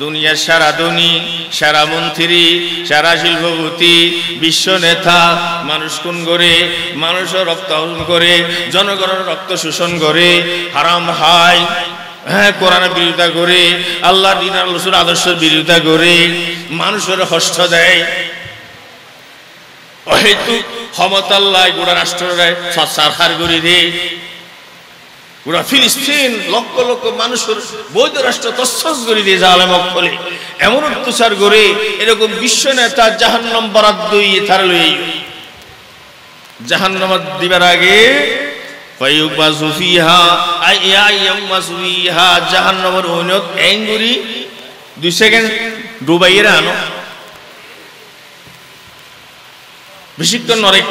দুনিয়ার সারা ধনী সারা মন্ত্রী সারা শিল্পপতি বিশ্ব নেতা মানুষ খুন করে মানুষের রক্ত হরণ করে জনগণের রক্ত শোষণ করে হারাম খায় কোরআনের বিরোধিতা করে আল্লাহ দিন রাসূলের আদর্শের বিরোধিতা করে মানুষের কষ্ট দেয় অহেতুক ক্ষমতাল্লাহ গোটা রাষ্ট্ররায় সারখার করে দেয় গোটা ফিলিস্তিন লক্ষ লক্ষ মানুষের বৈধ রাষ্ট্র তছনছ করে দিয়ে জালেম বলে এমন অত্যাচার করে এরকম বিশ্ব নেতা জাহান্নাম বরাদ্দ দিয়ে তার লই জাহান্নাম দিবার আগে ফায়ুবাযু ফিহা আইয়ামাযু ফিহা জাহান্নামের ওইনত এঙ্গুরি 2 সেকেন্ড ডুবাইরা আনো বেশিক্ষণ নরেক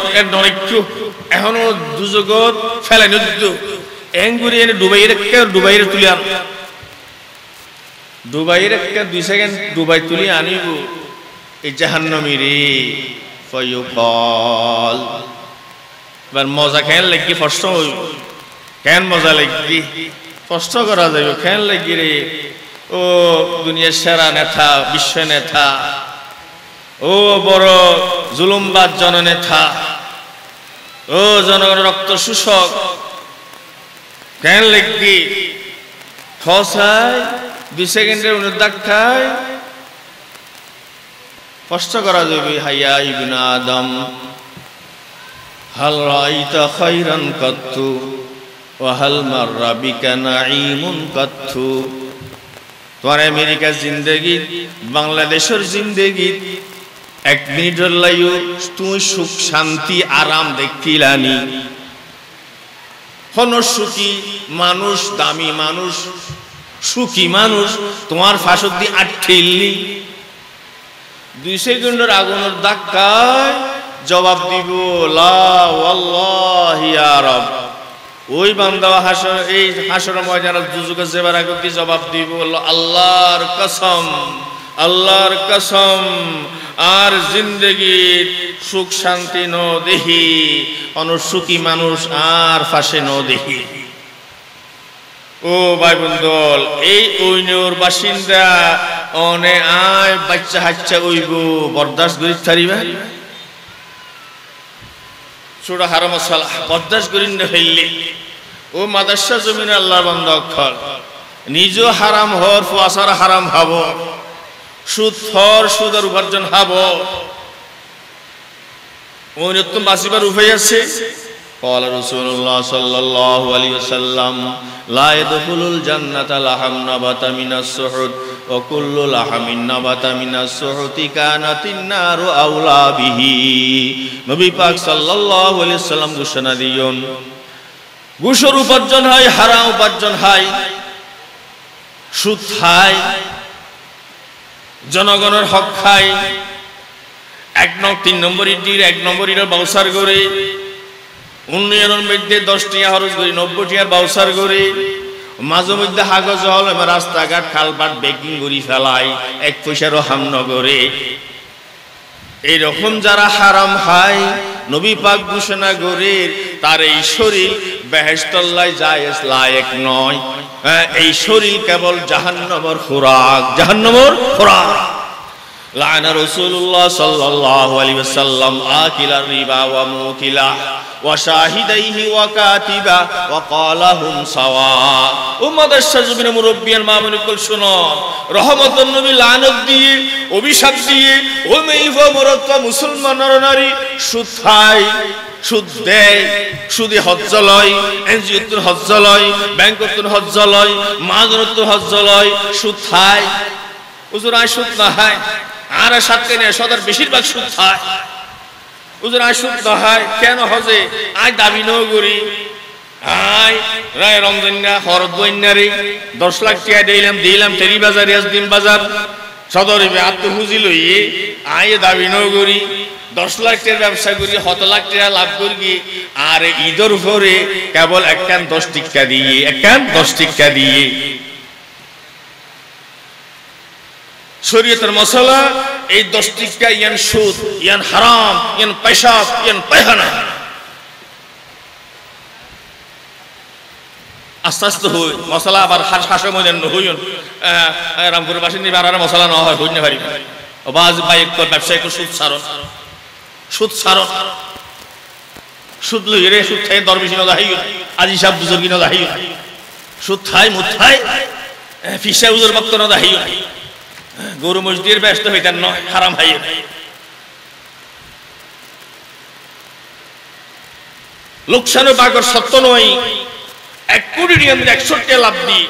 এখনো দুজগত ফেলাই নদ্য এঙ্গুরি এনে ডুবাইরে তুলে আনো ডুবাইরে 2 সেকেন্ড ডুবাই তুলি আনিব এই জাহান্নামী রে ফায়ুকাল এবার মজা খেয়াল লাগি কষ্ট হইব কেন মজা লাগি কষ্ট করা যাইব খেয়াল লাগি রে ও দুনিয়ার সেরা নেতা বিশ্ব নেতা ও বড় জুলুমবাদ জননেতা ও জনগণের রক্ত শোষক কেন লাগি খসায় 2 সেকেন্ডের অনুদাক খায় কষ্ট করা যাইব হাইয়া ইবনে আদম হাল রাইতা খায়রান কাত্তু ওয়া হাল মাররা বিকা নাঈমুন কাত্তু তোমার আমেরিকার জিন্দেগি বাংলাদেশের জিন্দেগি 1 মিনিটের লাইও তুই সুখ শান্তি আরাম দেখিলানি হনসুখী মানুষ দামি মানুষ সুখী মানুষ তোমার ফাঁসদি আটঠিলনি 2 সেকেন্ডের আগুনের ধাক্কায় জবাব দিব লা ওয়াল্লাহি ইয়া রাব ওই বান্দা হাসর এই হাসর ময়দানে দুজকে যাবার আগে কি জবাব দিব? বলল আল্লাহর কসম, আল্লাহর কসম, আর জিন্দগির সুখ শান্তি ন দেহি, অনসুখী মানুষ আর ফাঁসে ন দেহি। ও ভাই বন্ধুল, এই ওইনোর বাসিন্দা অনে আয় বাচ্চা হাচ্চা ওইব বরদাস্ত করি থারিবা ছোট হারাম সালা বরদাস্ত করি না ফেললি ও মাদ্রাসা জমিন আল্লাহর বান্দা অক্ষর নিজ হারাম হর ফুয়াসার হারাম হাব সুদ হর সুদের উপার্জন হাব ওইনত্তম বাঁচিবার উপায় আছে। قال رسول الله صلى الله عليه وسلم لا يدخل الجنة لحم نبت من السحت وكل لحم نبت من السحت كانت النار أولى به। নবী পাক সাল্লাল্লাহু আলাইহি ওয়াসাল্লাম ঘোষণা দিয়েন ঘুষের উপার্জন হয়, হারাম উপার্জন হয়, সুদ খায়, জনগণের হক খায়, 3 নম্বর ইটির 1 নম্বর ইটার বাউসার করে উন্নয়নের মধ্যে 10 টিয়া খরচ করি 90 টিয়ার বাউসার করে মাঝে মধ্যে হাগজ হল রাস্তাঘাট খালবাট বেকিং করি ফেলাই 1 পয়সারও হাম নগরে। এইরকম যারা হারাম খায় নবী পাক ঘোষণা করেন তার এই শরীর বেহেশতল্লায় জায়েজ লায়েক নয়। এই শরীর কেবল জাহান্নামের খোরাক, জাহান্নামের খোরাক। লানা রাসূলুল্লাহ সাল্লাল্লাহু আলাইহি ওয়াসাল্লাম আকিলার রিবা ওয়া মুকিলা ওয়া শাহিদাইহি ওয়া কাতিবা ওয়া ক্বালাহুম সাওয়া। উম্মাদের সাজবিনে মুরব্বিয়ান মামুনিকুল শুনো, রহমতুন নবী লানত দিয়ে অভিশাপ দিয়ে ও মেইফা মুরক্কা মুসলমান নরনারী সুদ খায়, সুদ দেয়, সুদে হজ্জ লয়, এনজিওতুল হজ্জ লয়, ব্যাংকতুল হজ্জ লয়, মাযরতুল হজ্জ লয়, সুদ খায়। হুজুর আয় সুদ না হয় আর সাথে নেই সদর বেশিরভাগ সুদ খায়। হুজুর আয় সুদ না হয় কেন হজে আয় দাবি ন করি আয় রায় রমজান না হরদ বন্যারে 10 লাখ টাকা দিলাম টেরি বাজার ইয়াসদিন বাজার সদরে আত্মহুজি লইয়ে আয় দাবি ন করি 10 লাখ টাকার ব্যবসা করি 7 লাখ টাকা লাভ করি আর ঈদের উপরে কেবল একখান 10 টিকা দিয়ে একখান 10 টিকা দিয়ে। শরীয়তের মশলা এই 10 টিকা ইয়ান সুদ, ইয়ান হারাম, ইয়ান পেশাব, ইয়ান পায়খানা। আস্তে আস্তে হই মশলা আবার হাসে মনে হইন রামপুরের বাসিন্দা আর মশলা না হয় হইনে পারি বাজ বাইক ব্যবসায়িক সুদ সারণ, সুদ সারণ, সুদ লই রে সুদ খাই দরবেশি না দাহি আজি সাহেব বুজুর্গি না দাহি সুদ খাই মুদ খাই ফিসা উজুর ভক্ত না দাহি গরু মসজিদের ব্যস্ত হইতেন নয় হারাম হাই। লোকসানে বাগর সত্য নয় 1 কোটি টাকা 100 লাভ দিই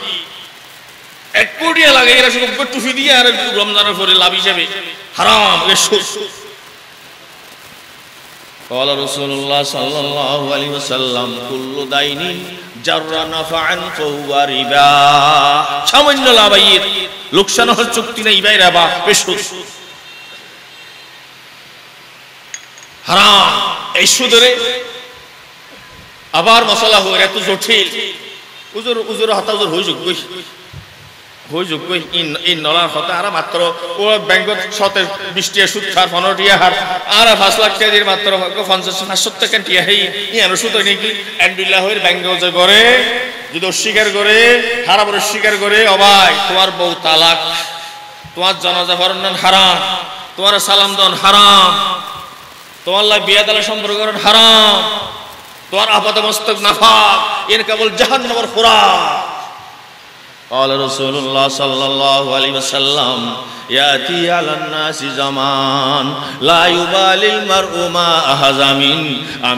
1 কোটি লাগে এরা শুধু টুফি দিয়ে আর রমজানের পরে লাভ হিসেবে হারাম। قال رسول الله صلى الله عليه وسلم كل دين جر نفعا فهو ربا। সামান্য লাভাইয়ের লোকসান হল চুক্তি নাই ভাই রাবা বেসুদ হারাম। এই সুদরে আবার মশলা হয়ে এত জটিল উজুর উজুর হতা উজুর হয়ে যোগ্য ইন নলার হতা আর মাত্র ও ব্যাংকত 20 টাকা সুদ খার 15 টাকা হার আর 5 লাখ টাকা দিয়ে মাত্র 50-60 টাকা টিয়া হেই ইয়ার সুদ নাকি আলহামদুলিল্লাহ হইর ব্যাংক যে করে যদি অস্বীকার করে হারাম অস্বীকার করে অবাই তোমার বউ তালাক, তোমার জানাজা পড়ানো হারাম, তোমার সালাম দান হারাম, তোমার লা বিয়া দালা সম্পর্ক করেন হারাম, তোমার আপাত মস্তক নাফাক এর কেবল জাহান্নামের খোরাক। قال رسول الله صلى الله عليه وسلم ياتي على الناس زمان لا يبالي المرء ما أخذ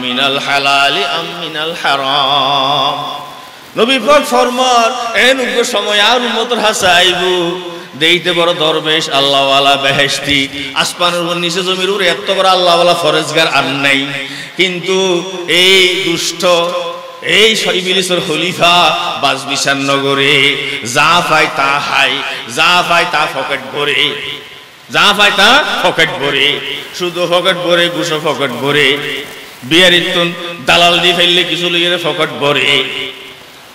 من الحلال أم من الحرام। নবী পাক ফরমান এন উগ্র সময় আর উম্মতের হাসাইবু দেইতে বড় দরবেশ আল্লাহ ওয়ালা বেহেশতি আসমানের উপর নিচে জমির উপর এত বড় আল্লাহ ওয়ালা ফরেজগার আর নাই, কিন্তু এই দুষ্ট এই ইবলিসের খলিফা বাজবিশান নগরে যা পায় তা হাই, যা পায় তা পকেট ভরে, যা পায় তা পকেট ভরে, শুধু পকেট ভরে ঘুষ পকেট ভরে বিয়ারিতুন দালাল দি ফেললে কিছু লইয়ে ফকট ভরে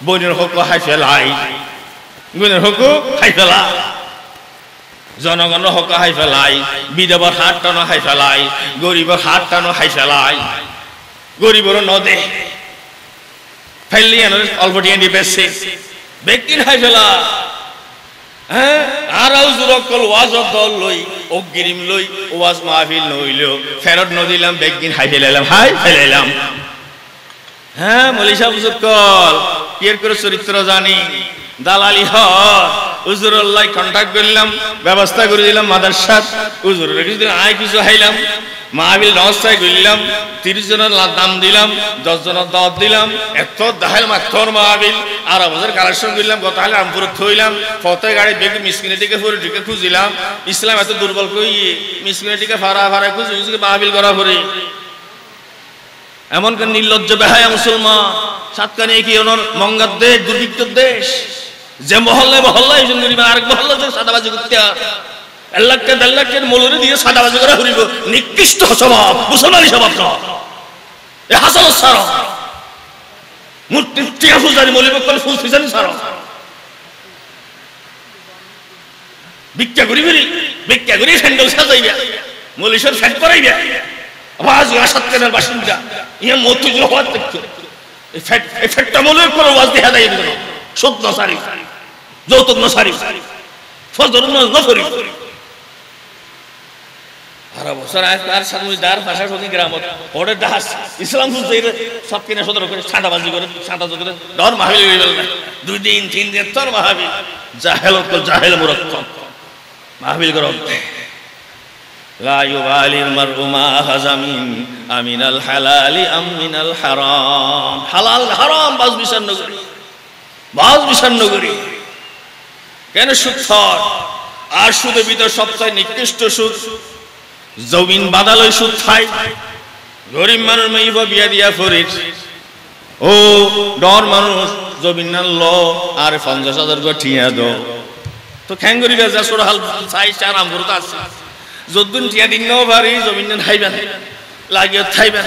বইনের হক হাই ফেলাই বইনের হক হাই ফেলা জনগণের হক হাই ফেলাই বিধবার হাত টানো হাই ফেলাই গরিবের হাত টানো হাই ফেলাই গরিবের নদে ফেললি অল্প টিয়া দিয়ে বেসছে ব্যক্তির হাই ফেলা হ্যাঁ আর জুরকল ওয়াজ দল লই অগ্রিম লই ওয়াজ মাহফিল নইলেও ফেরত নদিলাম ব্যক্তির হাই ফেলাইলাম হাই ফেলাইলাম হ্যাঁ মলি সাহেব জুরকল কিয়ের করে চরিত্র জানি দালালি হর হুজুরুল্লাহ কন্টাক্ট করলাম ব্যবস্থা করে দিলাম মাদ্রাসাত হুজুরের কিছুদিন আয় কিছু হাইলাম মাহফিল নস্তায় করলাম 30 জনের দাম দিলাম 10 জনের দাওয়াত দিলাম এত দাহাল মাত্র মাহফিল আর আমাদের কালেকশন করলাম গত হালে আমপুর থইলাম ফতে গাড়ি বেগ মিসকিনেটিকে ফুরে ঢুকে খুঁজিলাম ইসলাম এত দুর্বল কই মিসকিনেটিকে ফারা ফারা খুঁজি মাহফিল করা করে এমন কোন নির্লজ্জ বেহায়া মুসলমান সাতকানি কি ওনার মঙ্গার দেশ দুর্ভিক্ষর দেশ যে মহল্লায় মহল্লায় একজন গরিব আরেক মহল্লা সাদাবাজি করতে আল্লাহকে দাল্লাহকে মৌলরে দিয়ে সাদাবাজি করা হরিব নিকৃষ্ট স্বভাব মুসলমানি স্বভাব এ হাসান সার মূর্তি টিয়া ফুলদারি মৌলিক করে ফুল ফিজানি সার ভিক্ষা করি স্যান্ডেল সাজাইবে মৌলিশের ফ্যাট করাইবে আওয়াজ আসাতের বাসিন্দা ইয়া মতুজুল হওয়ার দেখছো এই ফ্যাটটা মৌলিক করে ওয়াজ দেখা দেয় সত্য নসারি যৌতুক নসারি ফজর নফরি আর বছর আর সামুদার ভাষা সঙ্গে গ্রামত ওরে দাস ইসলাম বুঝতে সব কিনা সদর করে সাদাবাজি করে সাদা করে ডর মাহফিল হয়ে গেল না 2 দিন 3 দিন তোর মাহফিল জাহেল মুরাক্কাব মাহফিল করো লা ইউবালিল মারউ মা হাজামিন আমিনাল হালালি আমিনাল হারাম হালাল হারাম বাস বিষান্ন করি কেন সুদ আর সুদের ভিতর সবচেয়ে নিকৃষ্ট সুদ জমিন বাদালয় সুদ খায় গরিব মানুষ মেয়ে বিয়া দিয়া ফরিদ ও ডর মানুষ জমিন না ল আর 50,000 করে ঠিয়া দো তো খ্যাঙ্গরি যা সোর হাল চাই চার আমরত আছে যদ্দিন ঠিয়া দিন নাও পারি জমিন না হাইবেন লাগিয়ে থাইবেন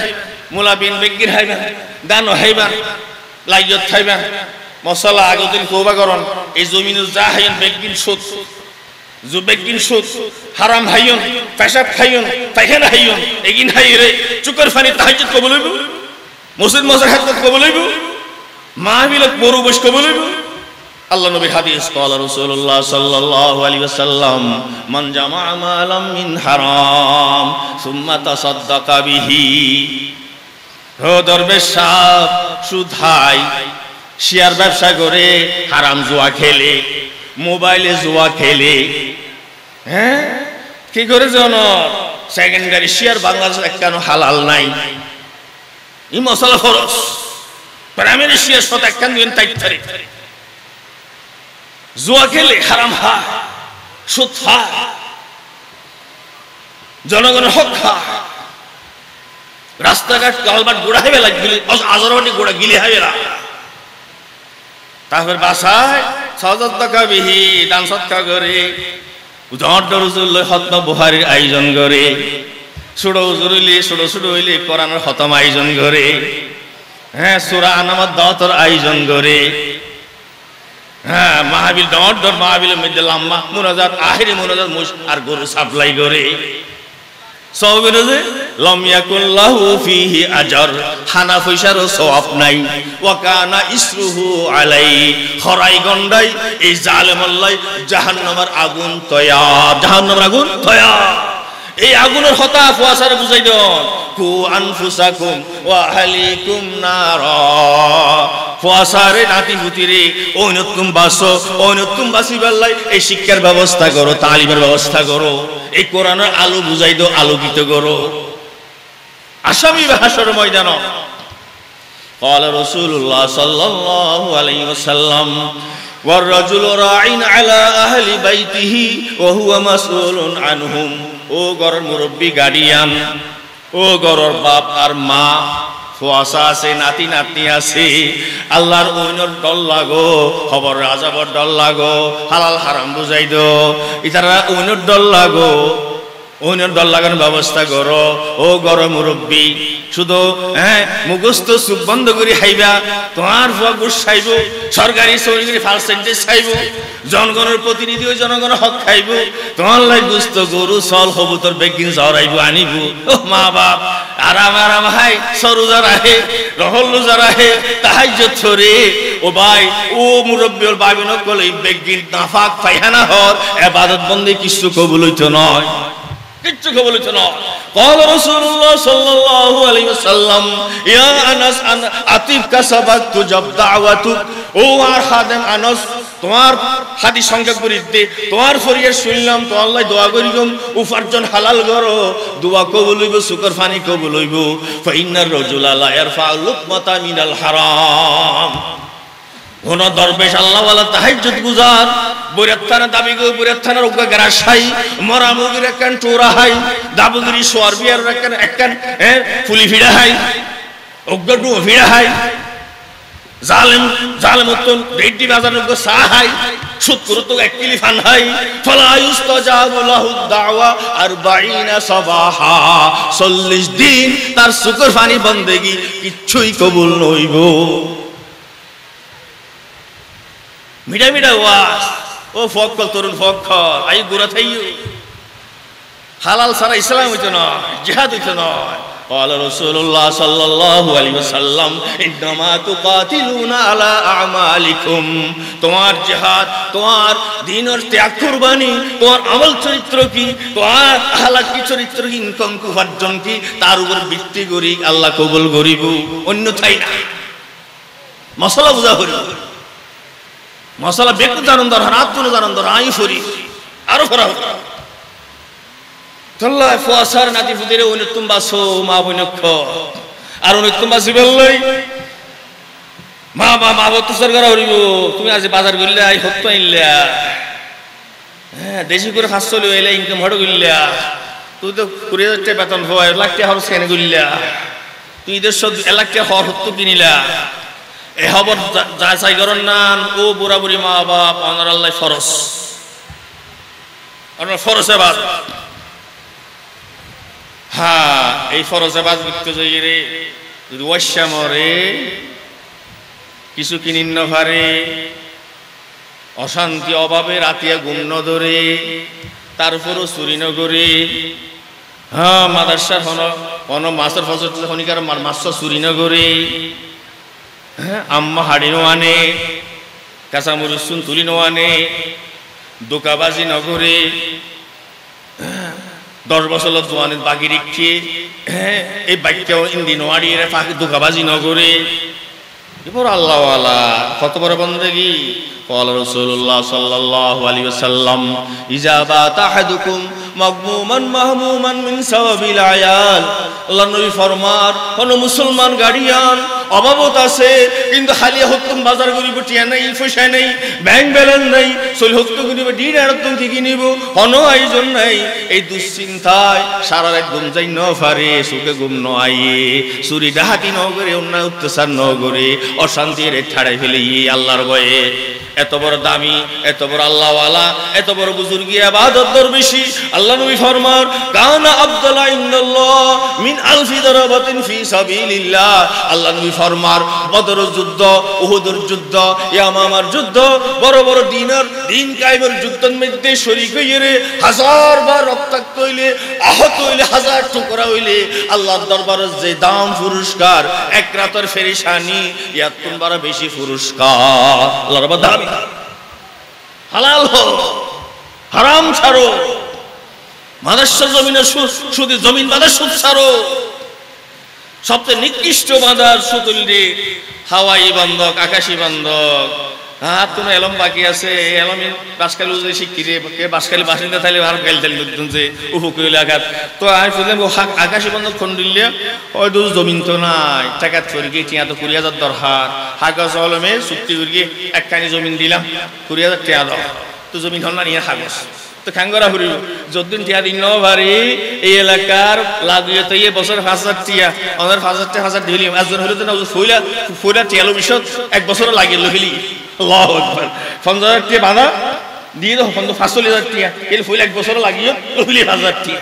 মুলা বিন বেগির হাইবেন দানো হাইবেন লাগিয়ে থাইবেন মশলা আগদিন কোবা করন এই জমিনে যা হাইন বেগিন সুদ বেগিন সুদ হারাম হাইয়ন পেশাব খাইয়ন পায়খানা হাইয়ন এগিন হাই রে চুকের ফানি তাহাজ্জুদ কবুল হইব মসজিদ মজার হাত কবুল হইব মাহফিলত বড় বস কবুল হইব আল্লাহ নবী হাদিস قال রাসূলুল্লাহ সাল্লাল্লাহু আলাইহি ওয়াসাল্লাম মান জামা'a মালাম মিন হারাম সুম্মা তাসাদদাকা বিহি ও দরবেশ সাহেব সুদ খায় শেয়ার ব্যবসা করে হারাম জুয়া খেলে মোবাইলে জুয়া খেলে হ্যাঁ কি করে জানো সেকেন্ডারি শেয়ার বাংলাদেশ কেন হালাল নাই এই মশলা খরচ প্রাইমারি শেয়ার শত একখান দিন তাইতারে জুয়া খেলে হারাম হয় সুদ খায় জনগণের হক খায় রাস্তাঘাট কালবাট গোড়া হইবে লাগলে আজরবাটি গোড়া গিলে হইবে না তারপর বাসায় সাজাদকা বিহি দান সৎকা করে উজর রসুল খতম বুখারীর আয়োজন করে ছোট উজুরলি ছোট হইলে কোরআনের খতম আয়োজন করে হ্যাঁ সূরা আনামাত দাওয়াতের আয়োজন করে হ্যাঁ মাহফিল দর মাহফিলের মধ্যে লম্বা মুনাজাত আখিরি মুনাজাত আর গরু সাপ্লাই করে সওয়াবের যে লাম ইয়াকুল্লাহু ফিহি আজর হানা পয়সার সওয়াব নাই ওয়া কানা ইসরুহু আলাই খরাই গন্ডাই এই জালেম আল্লাহ জাহান্নামের আগুন তয়া এই আগুনের হতা ফুয়াসার বুঝাই দেন কু আনফুসাকুম ওয়া আহলিকুম নারা ফুয়াসারে নাতি পুতিরে ওইনতুম বাসি বাল্লাই এই শিক্ষার ব্যবস্থা করো তালিমের ব্যবস্থা করো এই কোরআনের আলো বুঝাই দাও আলোকিত করো আসামি হাসর ময়দান قال رسول الله صلى الله عليه وسلم والرجل راع على اهل بيته وهو مسؤول عنهم ও ঘরের মুরব্বি গার্ডিয়ান ও ঘরের বাপ আর মা ফুয়াসা আছে নাতি নাতনি আছে আল্লাহর ওইনর ডর লাগো খবর রাজাবর ডর লাগো হালাল হারাম বুঝাই দো ইতারা ওইনর ডর লাগো ওনার দল লাগানোর ব্যবস্থা করো। ও গরম মুরব্বী, শুধু মুখস্থ চুপ বন্ধ করে খাইবা, তোমার ফুয়া খাইব, সরকারি চাকরি পার্সেন্টেজ খাইব, জনগণের প্রতিনিধি ওই জনগণের হক খাইব, তোমার লাই গুস্ত গরু চল হবু তোর বেগিন জড়াইব আনিব। ও মা বাপ আরাম আরাম হাই সরু যারাহে রহল্লু যারাহে তাহাজ্য ছড়ে ও ভাই ও মুরব্বী ওর বাবিন কল এই বেগিন নাফাক পায়খানা হর ইবাদত বন্দি কিছু কবুল হইতো নয়, কিচ্ছু কবুল হইতো নয়। قال رسول الله صلى الله عليه وسلم يا انس اتيك سبقت جب دعوتك ও আর খাদেম আনস, তোমার হাদিস সংখ্যা করে দে, তোমার ফরিয়াদ শুনলাম, তো আল্লাহ দোয়া করিলাম উপার্জন হালাল করো, দোয়া কবুল হইব, শুকর ফানি কবুল হইব। ফাইন্নার রাজুলা লা ইয়ারফা লুকমাতা মিনাল হারাম। কোন দরবেশ আল্লাহওয়ালা তাহাজ্জুদ গুজার বৈরাত থানা দাবি গো বৈরাত থানার ওগা গরাশাই মরা মুগির একখান টোরা হাই দাবুগিরি সোয়ার বিয়ার একখান ফুলি ফিড়া হাই ওগা টু ফিড়া হাই জালেম জালেম উত্তন রেড্ডি বাজারের ওগা সা হাই সুদ করতো এক কিলি ফান হাই ফালা ইউস্তাজাবু লাহু দাওয়া 40 সাবাহা 40 দিন তার শুকর ফানি বন্দেগি কিচ্ছুই কবুল নইব। মিডা মিডা ওয়াজ ও ফক্কল তরুণ ফক্কল আই গুরা থাইও হালাল সারা ইসলাম হইতো না, জিহাদ হইতো না। قال رسول الله صلى الله عليه وسلم انما تقاتلون على اعمالكم। তোমার জিহাদ, তোমার দ্বীনের ত্যাগ কুরবানি, তোমার আমল চরিত্র কি, তোমার আখলাক কি চরিত্র কি, ইনকাম কি, উপার্জন কি, তার উপর ভিত্তি করি আল্লাহ কবুল করিব, অন্যথায় না। মশলা বুঝা করিব, মশলা বেকু জানন দর হাত তুলে জানন দর আই ফরি আরো ফরা তল্লা ফুয়াসার নাতি ফুদিরে অনিতুম বাসো মা বইনক্ষ আর অনিতুম বাসি বললই মা মা মা বত সরকার হরিব তুমি আজ বাজার গইলে আই হত আইলা হ্যাঁ দেশি করে খাস চলে এলে ইনকাম হড় গইলা তুই তো 20,000 টাকা বেতন হয়, 1 লাখ টাকা খরচ কেন গইলা, তুই এদের সব 1 লাখ টাকা হর হত কিনিলা। এ খবর যা চাই করেন না ও বুড়া বুড়ি মা বাপ আমার আল্লাহ ফরজ, আপনার ফরজে বাদ। হ্যাঁ এই ফরজে বাদ করতে যাই রে যদি ওয়াশা মরে কিছু কিনিন না পারে, অশান্তি অভাবে রাতিয়া ঘুম ন ধরে, তারপরও চুরি নগরে। হ্যাঁ মাদ্রাসার হন মাছের ফসল খনিকার মাছ চুরি নগরে, আম্মা হাড়ি নোয়ানে, কাঁচামরিচ চুন তুলি নোয়ানে, দোকাবাজি নগরে, 10 বছর দোয়ানের বাকি রেখে এই বাইকটাও ইন্দি নোয়ারি দোকাবাজি নগরে। এবার আল্লাহওয়ালা কত বড় বন্দেগি। قال رسول الله صلى الله عليه وسلم إذا بات أحدكم مغموما مهموما من ثواب العيال। আল্লাহ নবী ফরমান কোন মুসলমান গার্ডিয়ান অভাবত আছে কিন্তু খালি হত্যম বাজার করিব, টিয়া নাই, পয়সা নাই, ব্যাংক ব্যালেন্স নাই, চল হত্য করিব, ডিনার তুমি কি নিব, কোন আয়োজন নাই, এই দুশ্চিন্তায় সারা রাত ঘুম যাই ন পারে, সুখে ঘুম ন আইয়ে, চুরি ডাহাতি ন করে, অন্যায় অত্যাচার ন করে, অশান্তির ছাড়াই ফেলে আল্লাহর ভয়ে। এত বড় দামি, এত বড় আল্লাহওয়ালা, এত বড় বুজুর্গি ইবাদত দরবেশি। আল্লাহ নবী ফরমান কানা আব্দুল্লাহ ইন্দাল্লাহ মিন আলফি দারাবাতিন ফি সাবিলিল্লাহ। আল্লাহ নবী ফরমান বদরের যুদ্ধ, উহুদের যুদ্ধ, ইয়ামামার যুদ্ধ, বড় বড় দিন কায়েমের যুদ্ধের মধ্যে শরীক হইয়ে 1000 বার রক্তাক্ত হইলে, আহত হইলে, 1000 টুকরা হইলে আল্লাহর দরবারে যে দাম পুরস্কার, এক রাতের ফেরেশানি ইয়ার তুলনায় বেশি পুরস্কার। আল্লাহর দামি হালাল হো, হারাম ছাড়ো, মাদ্রাসা জমিনে সুদ জমিন বাঁধা সুদ ছাড়ো। সবচেয়ে নিকৃষ্ট বাঁধার সুতুল রে হাওয়াই বন্ধক, আকাশি বন্ধক। হ্যাঁ কোনো এলম বাকি আছে, এলমি বাসকালি উজে শিক্ষিরে বাসকালি বাসিন্দা থাকলে আর গাইল তালি করতেন যে উহুকুল আঘাত। তো আমি বললাম আকাশি বন্ধক ফোন দিলে হয়তো জমিন তো নাই, টাকা করে গিয়ে টিয়া তো 20,000 দরকার, কাগজ কলমে চুক্তি করে গিয়ে একখানি জমিন দিলাম, 20,000 টাকা দাও, তো জমিন হল না নিয়ে কাগজ তো খাঙ্গরা ফুরিব। যতদিন টিয়া দিন ভারি এই এলাকার লাগিয়ে তো এই বছর 5,000 টিয়া, আমাদের 5,000 টাকা 1,000 দিলি একজন হইলে তো না ফুইলা টিয়ালো বিষয় 1 বছর লাগিয়ে লইলি। আল্লাহু আকবার। 50,000 টাকা বাঁধা দিয়ে দাও, 45,000 টাকা এর ফুইলা 1 বছর লাগিয়ে লইলি 5,000 টাকা।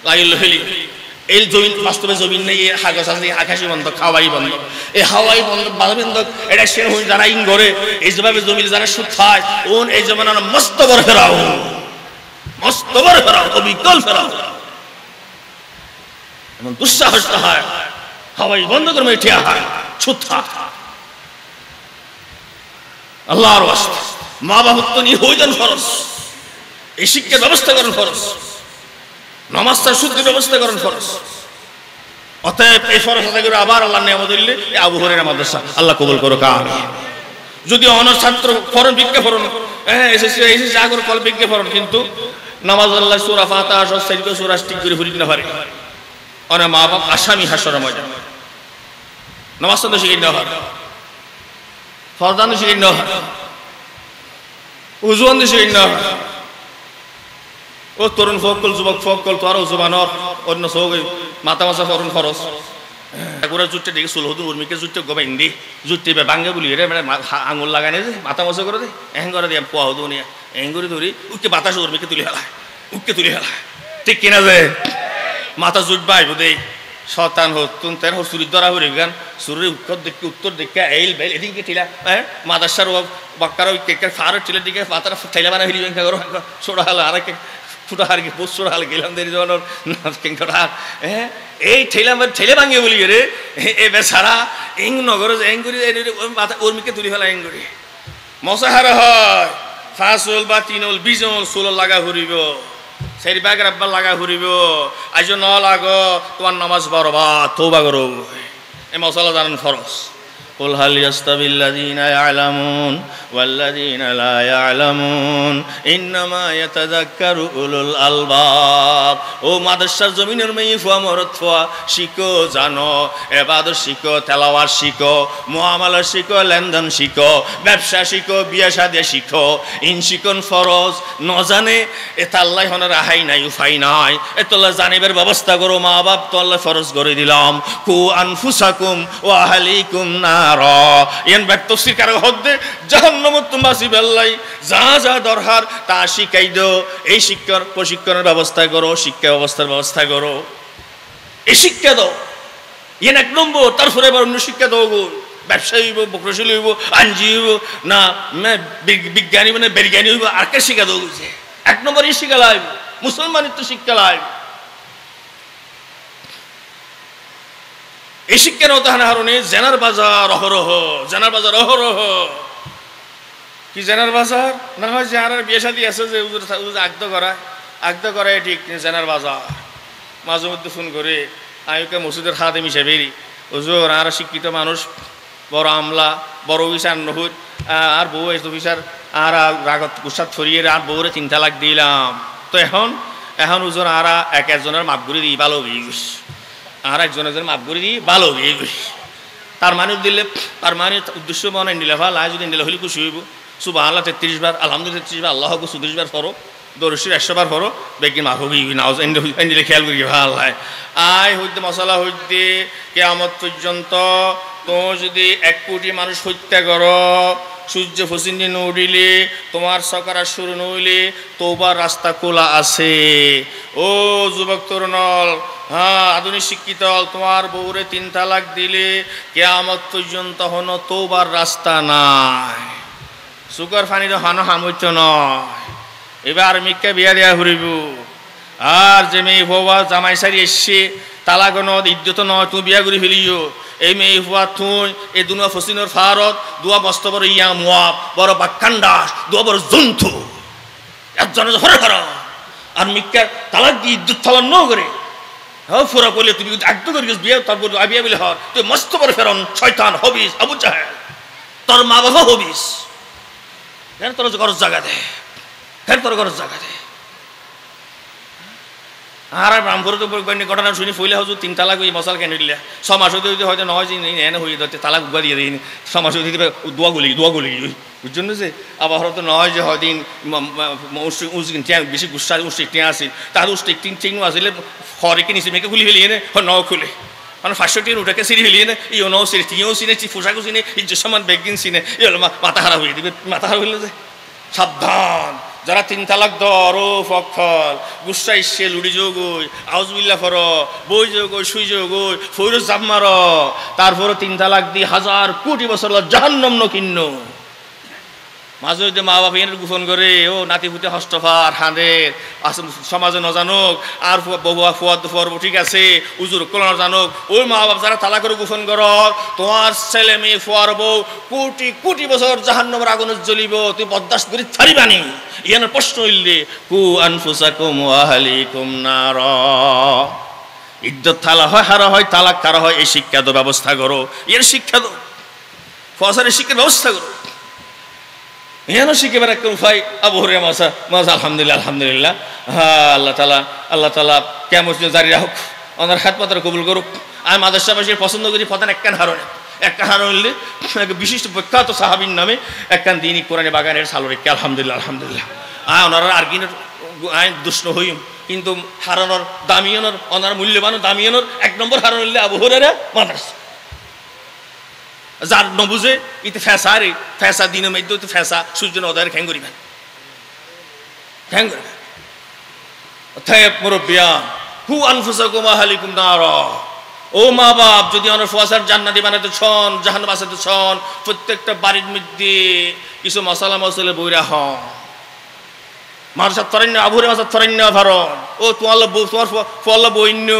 লাগিল ফেলি এই জমিন বাস্তবে জমিন নেই কাগজ আছে আকাশি বন্ধ হাওয়াই বন্ধ এই হাওয়াই বন্ধ বাধা বন্ধ এটা সে হই যারা ইন করে এই যেভাবে জমিন যারা সুদ খায় ওন এই জমানার মস্ত বড় ফেরাও মস্ত বড় ফেরাও অবিকল ফেরাও এমন দুঃসাহস হয় হাওয়াই বন্ধ করে মেটিয়া হয় সুদ খায় আল্লাহর ওয়াস্তে মা বাবা নিয়ে হইতেন ফরজ এই শিক্ষার ব্যবস্থা করেন ফরজ নামাজটা শুদ্ধির ব্যবস্থা করেন ফরজ অতএব এই ফরজ আদায় করে আবার আল্লাহ নিয়ামত দিলে আবু হুরায়রা মাদ্রাসা আল্লাহ কবুল করুক আমিন যদি অনার্স ছাত্র ফরন ভিক্ষা ফরন এসএসসি আগর কল ভিক্ষা ফরন কিন্তু নামাজ আল্লাহ সূরা ফাতিহা সহ সাইয়্যিদ সূরা ঠিক করে ফুরিক না পারে অনে মা বাপ আসামি হাসরের ময়দান নামাজ তো শিখিয়ে না হয় ফরদান শিখিয়ে না হয় উজুয়ান শিখিয়ে না হয় ও তরুণ ফকল যুবক ফকল তো আরো জুবানর অন্য সব মাথা মাথা ফরন খরচ এগুলো জুটতে দেখে চুল হতো উর্মিকে জুটতে গোবাইন দি জুটতে বাঙ্গে বলি রে আঙুল লাগাই যে মাথা মাথা করে দে এহেং করে দিয়ে পোয়া হতো নিয়ে এহেং করে ধরি উঠকে বাতাস উর্মিকে তুলে ফেলায় উঠকে তুলে ফেলায় ঠিক কিনা যে মাথা জুটবা আইব দেই শতান হোক তুন তেন হোক চুরির ধরা হয়ে গান চুরির উত্তর দিকে এইল বেল এদিকে ঠিলা হ্যাঁ মাদাসার বাক্কার ওই কেকের ফার টিলের দিকে পাতার ঠেলা বানা ফেলি করো ছোড়া হলো আর ফুটা হার কি পোস্ট হাল গেলাম দেরি জনের কেঙ্কটার হ্যাঁ এই ঠেলে ভাঙিয়ে বলি রে এ বেচারা এং নগর এং করি মাথা উর্মিকে তুলি ফেলা এং করি মশাহার হয় 5 হল বা 3 হল 20 হল 16 লাগা ঘুরিব 4 ভাগ রাব্বা লাগা ঘুরিব আজ ন লাগ তোমার নামাজ বরবাদ তওবা করো এই মশলা জানেন ফরজ قل هل يستوي الذين يعلمون والذين لا يعلمون إنما يتذكر أولو الألباب ও মাদ্রাসার জমিনের মেয়ে ফুয়া মরদ ফুয়া শিখো জানো ইবাদত শিখো তেলাওয়াত শিখো মুআমালা শিখো লেনদেন শিখো ব্যবসা শিখো বিয়ে শাদী শিখো ইন শিখন ফরজ ন জানে এটা আল্লাহ হন রাহাই নাই উপায় নাই এতলা জানিবার ব্যবস্থা করো মা বাপ তো আল্লাহ ফরজ করে দিলাম কু আনফুসাকুম ওয়া আহলিকুম না এন ব্যক্তসির কারো হদ্দে জাহান্নামত বাসি বেল্লাই যা যা দরকার তা শিখাই দাও এই শিক্ষার প্রশিক্ষণের ব্যবস্থা করো শিক্ষা ব্যবস্থার ব্যবস্থা করো এই শিক্ষা দাও এন এক নম্বর তারপরে আবার অন্য শিক্ষা দাও গো ব্যবসায়ী হইব প্রকৌশলী হইব আইনজীবী হইব না বিজ্ঞানী মানে বিজ্ঞানী হইব আর কে শিক্ষা দাও এক নম্বর এই শিক্ষা লাইব মুসলমানিত্ব শিক্ষা লাইব এই শিক্ষার উদাহরণ হারণে জেনার বাজার অহরহ জেনার বাজার অহরহ কি জেনার বাজার না হয় যে আর বিয়ে শাদী আছে যে আগদ করায় ঠিক জেনার বাজার মাঝে মধ্যে ফোন করে আয়ুকে মসজিদের খাদেম হিসেবেই হুজুর আর শিক্ষিত মানুষ বড় আমলা বড় অফিসার নহর আর বউ অফিসার আর রাগত গুসাদ ছড়িয়ে আর বউরে 3 তালাক দিলাম তো এখন হুজুর আর একজনের মাপ করে দিই ভালো গিয়ে আর একজনের মাপ করে দিই ভালো গিয়ে তার মানে দিলে তার মানে উদ্দেশ্য মনে নিলে ভাল আয় যদি নিলে হলে খুশি হইব সুবহানাল্লাহ 33 বার আলহামদুলিল্লাহ 33 বার আল্লাহ 34 বার পড়ো দরুদ 100 বার পড়ো বেগি মাফ হবি নাওজ এন্ডিলে খেয়াল করি ভাল হয় আয় হইতে মশলা হইতে কিয়ামত পর্যন্ত তো যদি 1 কোটি মানুষ হত্যা করো সূর্য ফসিনে নড়িলে তোমার সকারা শুরু নইলে তওবার রাস্তা খোলা আছে ও যুবক তরুণল হ্যাঁ আধুনিক শিক্ষিত তোমার বউরে 3 তালাক দিলে কিয়ামত পর্যন্ত হনো তওবার রাস্তা নাই সুগার ফানি হনো হামুচ্চ নয় এবার মিক্কা বিয়া দেয়া ঘুরিব আর যে মেয়ে হওয়া জামাই সারি এসছে তালাক নদ ইদ্যত নয় তুমি বিয়া ঘুরি ফেলিও এই মেয়ে হওয়া তুই এই দুনুয়া ফসিনোর ফারত দুয়া মস্ত বড় ইয়া মুয়াব বড় বাক্কান্ডাস দুয়া বড় জন্তু একজনের হরে কর আর মিক্কা তালাক দিয়ে ইদ্যুৎ ফালান ন করে হ্যাঁ ফুরা করলে তুমি একদম করে বিয়ে তারপর বিয়া বলে হর তুই মস্ত বড় ফেরন শয়তান হবিস আবু জাহেল তোর মা বাবা হবিস তোর ঘরের জায়গা দে তোর ঘরের জায়গা দে আর রামপুরে তো ঘটনা শুনি ফইলে হজু 3 তালাক ওই মশাল কেন দিলে 6 মাস হইতে হয়তো নয় যে এনে হয়ে যাচ্ছে তালাক উগা দিয়ে দিন 6 মাস হইতে দোয়া গলি বুঝছেন যে আবার হয়তো নয় যে হয়দিন বেশি গুসা উষ্টিক টিয়া আসিল তার উষ্টিক টিং আসলে হরেকে নিচে মেয়েকে খুলি ফেলিয়ে নে ন খুলে মানে 500 টির ওটাকে সিঁড়ি ফেলিয়ে নে ইও নও সিঁড়ি তিও চিনে পোশাকও চিনে ইজ্জত সম্মান বেগিন চিনে এই হলো মাথা খারাপ হয়ে দিবে মাথা খারাপ হইলে যে সাবধান যারা 3 তালাক দর ও ফখল গুসা ইসে লুড়ি যোগই আউজবিল্লাহ ফর বই যোগই সুই যোগই ফৈরজ জাম্মার তারপর 3 তালাক দি হাজার কোটি বছর জাহান্নাম নকিন্ন মাঝে মধ্যে মা বাবা এর গোপন করে ও নাতি পুতে হস্তফার হাঁদের সমাজে নজানুক আর বউয়া ফুয়াদ পর্ব ঠিক আছে উজুর কোলানো জানুক ওই মা বাবা যারা তালা করে গোপন কর তোমার ছেলে মেয়ে ফুয়ার বউ কোটি কোটি বছর জাহান্নামের আগুনে জ্বলিব তুই বরদাস্ত করে ছাড়িবানি ইয়ানোর প্রশ্ন হইলে কু আনফুসাকুম ওয়া আহলিকুম নার ইদ্যত থালা হয় হারা হয় তালাক কারা হয় এই শিক্ষা তো ব্যবস্থা করো এর শিক্ষা তো ফসারের শিক্ষার ব্যবস্থা করো এন শিখেবার একটা উপায় আবু হুরায়রা মাসা আলহামদুলিল্লাহ আলহামদুলিল্লাহ হ্যাঁ আল্লাহ তাআলা কিয়ামত জারি রাখুক ওনার খাতমাতার কবুল করুক আমি মাদ্রাসাবাসীর পছন্দ করি ফতান একখান হারণ হইলে বিশিষ্ট প্রখ্যাত সাহাবীর নামে একখান দিনই কোরআনে বাগানের সালোরে আলহামদুলিল্লাহ আলহামদুলিল্লাহ ওনারা আর কিনের দুষ্ণ হইম কিন্তু হারানোর দামিয়ানোর ওনার মূল্যবান দামিয়ানোর 1 নম্বর হারণ হইলে আবু হুরায়রা মাদ্রাসা যার নবুঝে ইতে ফেসা রে ফেসা দিনের মধ্যে ফেসা সূর্য নদয়ের খ্যাং করিবেন মুরব্বিয়া হু আনফুসাকুম ওয়া আহলিকুম নার ও মা বাপ যদি অনর ফুয়াসার জান্নাতি বানাতে ছন জাহান্নাম বাঁচাতে ছন প্রত্যেকটা বাড়ির মধ্যে কিছু মশলা মশলে বইরা হন মারসাত তরান্য আবুরে মাসাত তরান্য ভারণ ও তোমার ফুয়াল্লা বইন্য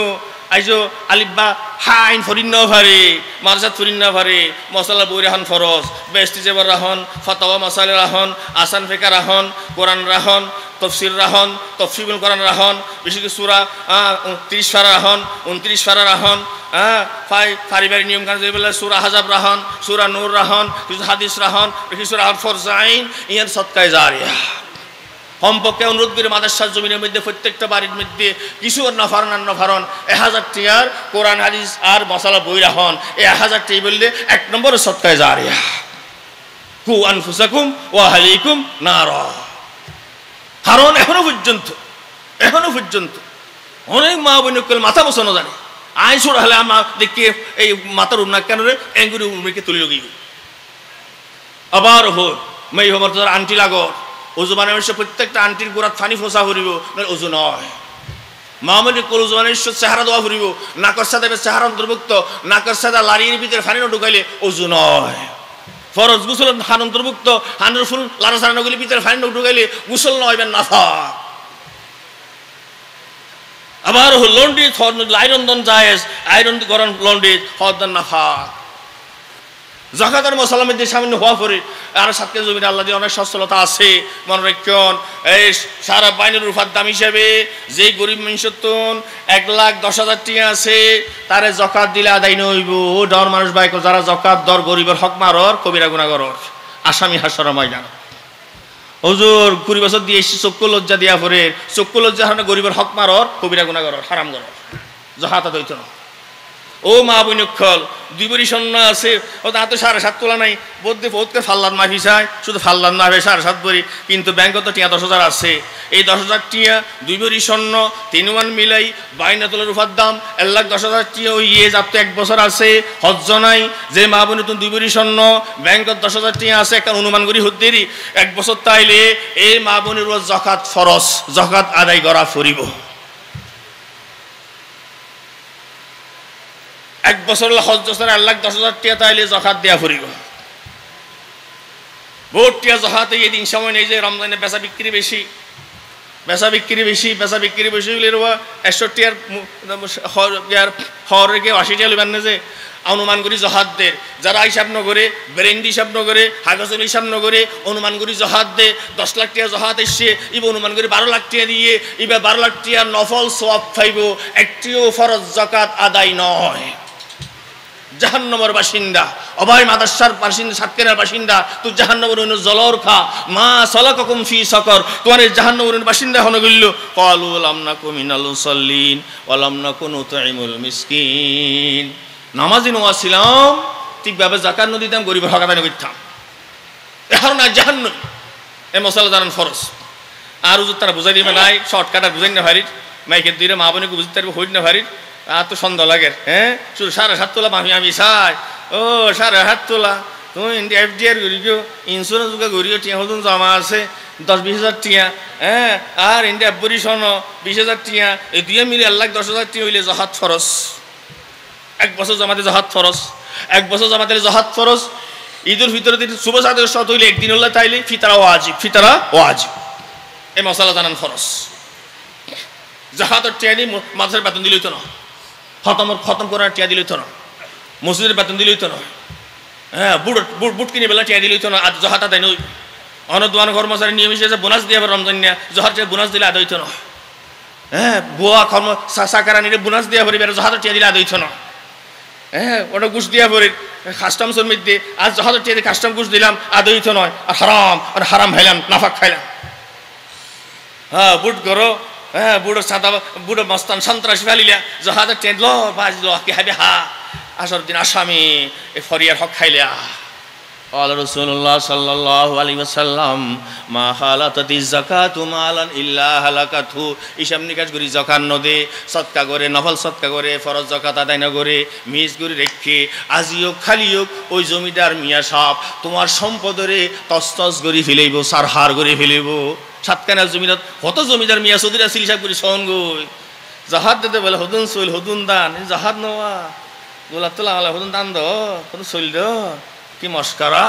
আইজো আলিব্বা হাইন ফরিন্ন ভারে মারসাত ফরিন্ন ভারে মশলা বই রাহন ফরজ বেস্তি জেবর রাহন ফাতাওয়া মাসালে রাহন আসান ফেকা রাহন কোরআন রাহন তফসির রাহন তফসিরুল কোরআন রাহন বেশি করে সূরা 30 পারা রাহন 29 পারা রাহন পারিবারিক নিয়ম কানুন যেগুলো সূরা হাজাব রাহন সূরা নূর রাহন কিছু হাদিস রাহন কিছু রাহন ফরজাইন ইয়ার সদকায়ে জারিয়া কমপক্ষে অনুরোধ করে মাদ্রাসার জমিনের মধ্যে প্রত্যেকটা বাড়ির মধ্যে কিছু নফারণ 1000 টিয়ার কোরআন হাদিস আর মশলা বই রাখুন 1000 টি বললে 1 নম্বর সদকায়ে জারিয়া কু আনফুসাকুম ওয়া আহলিকুম নার কারণ এখনো পর্যন্ত অনেক মা বোনকল মাথা বসানো জানে আইসুর হলে আমরা দেখি এই মাথার উন্না কেন রে এঙ্গুরি উমরিকে তুলি লগি আবার হোক মেয়ে হবার তোর আন্টি লাগর ওজু বানানোর প্রত্যেকটা আন্টির গোড়াত ফানি ফোসা ফুরিব ওজু নয় মামনি ওজু বানানোর চেহারা দেওয়া ফুরিব নাকর সাথে চেহারা অন্তর্ভুক্ত নাকর সাথে লাড়ির ভিতরে ফানি ঢুকাইলে ওজু নয় ফরজ গুসল হান অন্তর্ভুক্ত হানের ফুল লাড়া সারানোগুলি ভিতরে ফানি ঢুকাইলে গুসল নয় নাফা আবার লন্ড্রি আয়রন দন জায়েজ আয়রন গরম লন্ড্রি হদন নাফা জাকাতের মশলা মধ্যে সামান্য হওয়া পরে আর 7 কেজি জমির আল্লাহ দিয়ে অনেক সচ্ছলতা আছে মনে রাখুন এই সারা বাইনের রূপার দাম হিসাবে যেই গরিব মানুষত্বন 1,10,000 টাকা আছে তারে জাকাত দিলে আদায় নইব ডর মানুষ বাইক যারা জাকাত দর গরিবের হক মারর কবিরা গুনাহগারর আসামি হাসর ময়দান হুজুর 20 বছর দিয়ে এসে চক্ষু লজ্জা দিয়া পরে চক্ষু লজ্জা হারানো গরিবের হক মারর কবিরা গুনাহগারর হারাম গরর জাকাত দইত না ও মা বইনক্ষল 2 ভরি স্বর্ণ আছে ও তা তো 7.5 তোলা নাই বদ্দে বহুতকে ফাল্লাদ মাফি চায় শুধু ফাল্লাদ না হবে 7.5 ভরি কিন্তু ব্যাংকে তো টিয়া 10,000 আছে এই 10,000 টিয়া 2 ভরি স্বর্ণ 3 ওয়ান মিলাই 52 তোলার রূপার দাম 1,10,000 টিয়া ওই যাব তো 1 বছর আছে হজ্জ নাই যে মা বোন তুমি 2 ভরি স্বর্ণ ব্যাংকে 10,000 টিয়া আছে একটা অনুমান করি হদ্দেরি 1 বছর তাইলে এই মা বোনের যাকাত ফরজ যাকাত আদায় করা ফরিব 1 বছর হজ বছর 1,10,000 টাকা তাইলে যাকাত দেয়া ফুরিব বহুত টাকা যাকাতে এই দিন সময় নেই যে রমজানে বেচা বিক্রি বেশি হইলে 100 টাকার হরকে 80 টাকা লইবেন না যে অনুমান করি যাকাত দে যারা হিসাব নগরে ব্রেন্ডি হিসাব নগরে হাগাজল হিসাব নগরে অনুমান করি যাকাত দে 10 লাখ টাকা যাকাত এসে ইবা অনুমান করি 12 লাখ টাকা দিয়ে ইবা 12 লাখ টাকা নফল সওয়াব পাইব একটিও ফরজ যাকাত আদায় নয় জাহান্নামের বাসিন্দা অভয় মাদ্রাসার বাসিন্দা সাতক্ষীরার বাসিন্দা তুই জাহান্নামের জলর খা মা সালাকাকুম ফি সাকার তোমার জাহান্নামের বাসিন্দা হন গইল ক্বালু লাম নাকু মিনাল মুসাল্লিন ওয়া লাম নাকু নুতঈমুল মিসকিন নামাজি নওয়াছিলাম ঠিকভাবে যাকাত ন দিতাম গরিবের হক আদায় করতাম এখন না জাহান্নাম এই মশলা জানান ফরজ আর হুজুর তারা বুঝাই দিবে নাই শর্টকাট বুঝাই না ভারির মাইকের দিলে মা বোনকে বুঝতে পারবে হইল না ভারির আর তো সন্দেহ লাগে হ্যাঁ শুধু 7.5 তোলা মাফি আমি চাই ও 7.5 তোলা তুমি FDR করিও ইন্স্যুরেন্স করিও টিয়া হতুন জমা আছে 10-20 টিয়া হ্যাঁ আর ইন্ডিয়া পরিশন 20,000 টিয়া এই দুয়ে মিলে 1,10,000 টিয়া হইলে জাহাত ফরজ 1 বছর জমাতে জাহাত ফরজ 1 বছর জমাতে জাহাত ফরজ ঈদুল ফিতরের দিন শুভ সাদের শত হইলে একদিন হলে তাইলে ফিতরা ওয়াজিব এই মশালা জানান ফরজ জাহাতের টিয়া দিয়ে মাদ্রাসার বেতন দিলেই তো না খতম করার টিয়া দিলেই তো না মসজিদের বেতন দিলেই তো না হ্যাঁ বুট কিনে বেলা টিয়া দিলেই তো না আজ জাহাত আদায় নই অনদোয়ান কর্মচারী নিয়ম হিসেবে বোনাস দিয়ে আবার রমজান নিয়ে জহার বোনাস দিলে আদায় হইতো না হ্যাঁ বুয়া কর্ম সাকারা নিলে বোনাস দিয়ে পড়ি জাহাতের টিয়া দিলে আদায় হইতো না হ্যাঁ ওটা ঘুষ দিয়া পড়ি কাস্টমসের মধ্যে আজ জাহাতের টিয়া দিয়ে কাস্টম ঘুষ দিলাম আদায় হইতো নয় আর হারাম খাইলাম নাফাক খাইলাম হ্যাঁ বুট করো হ্যাঁ বুড়ো মস্তান সন্ত্রাসী ফেলিলা জাহাতের টিয়া ল বাজলো কি হাবে হা আসর দিন আসামি এ ফরিয়ার হক খাইলা রাসূলুল্লাহ সাল্লাল্লাহু আলাইহি ওয়াসাল্লাম মা হালাতাতি যাকাতু মালান ইল্লা হালাকাতু হিসাব নিকাশ করি যাকাত নদে সদকা করে নফল সদকা করে ফরজ যাকাত আদায় না করে মিস করে রেখে আজিও খালিও ওই জমিদার মিয়া সাহেব তোমার সম্পদরে তস্তস করে ফেলাইব সারহার করে ফেলাইব সাতকানা জমিদার কত জমিদার মিয়া চৌধুরী আসিল হিসাব করে সহন গই জাহাত দিতে বলে হদুন সইল হদুন দান জাহাত নেওয়া গোলাতুল্লাহ আলা হদুন দান দ হদুন সইল দ কি মস্কারা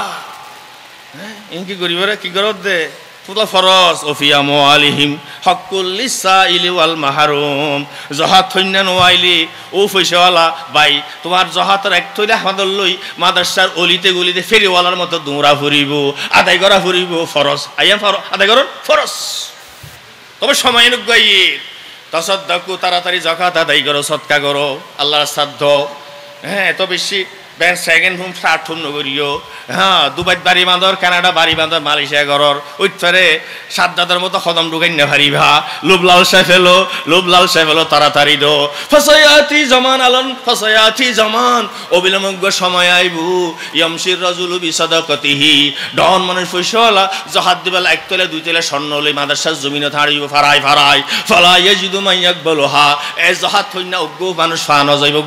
ইনকি গরিবরে কি গরত দে পুরা ফরজ ওফিয়া মুআলিহিম হকুল লিসাইলি ওয়াল মাহরুম জাহাত হইনা নওয়াইলি ও পয়সাওয়ালা ভাই তোমার জাহাতের এক থইলে আমাদের লই মাদ্রাসার অলিতে গলিতে ফেরিওয়ালার মতো দৌড়া ফুরিব আদায় করা ফুরিব ফরজ আইয়া ফরজ আদায় করুন ফরজ তবে সময় অনুযায়ী তাসাদ্দাকু তাড়াতাড়ি যাকাত আদায় করো সদকা করো আল্লাহর সাধ্য হ্যাঁ এত বেশি সেকেন্ড হোম থার্ড হোম নগরীয় হ্যাঁ দুবাই বাড়ি বাঁধর কানাডা বাড়ি বাঁধর মালয়েশিয়া ঘরর ওইটারে সাদ্দাদের মতো কদম ঢুকাই না ভারিভা লোভ লালসা ফেলো তাড়াতাড়ি দো ফসায়াতি জামান অবিলম্ব সময় আইবু ইয়ামশির রাজুলু বিসাদাকাতিহি ডন মানুষ পয়সাওয়ালা জাহাত দিবেলা এক তলে দুই তলে স্বর্ণ লই মাদ্রাসার জমিনে থাড়িব ফারাই ফালা ইয়াজিদু মান ইয়াকবালুহা এ জাহাত হইনা উগ্গো মানুষ ফানো যাইব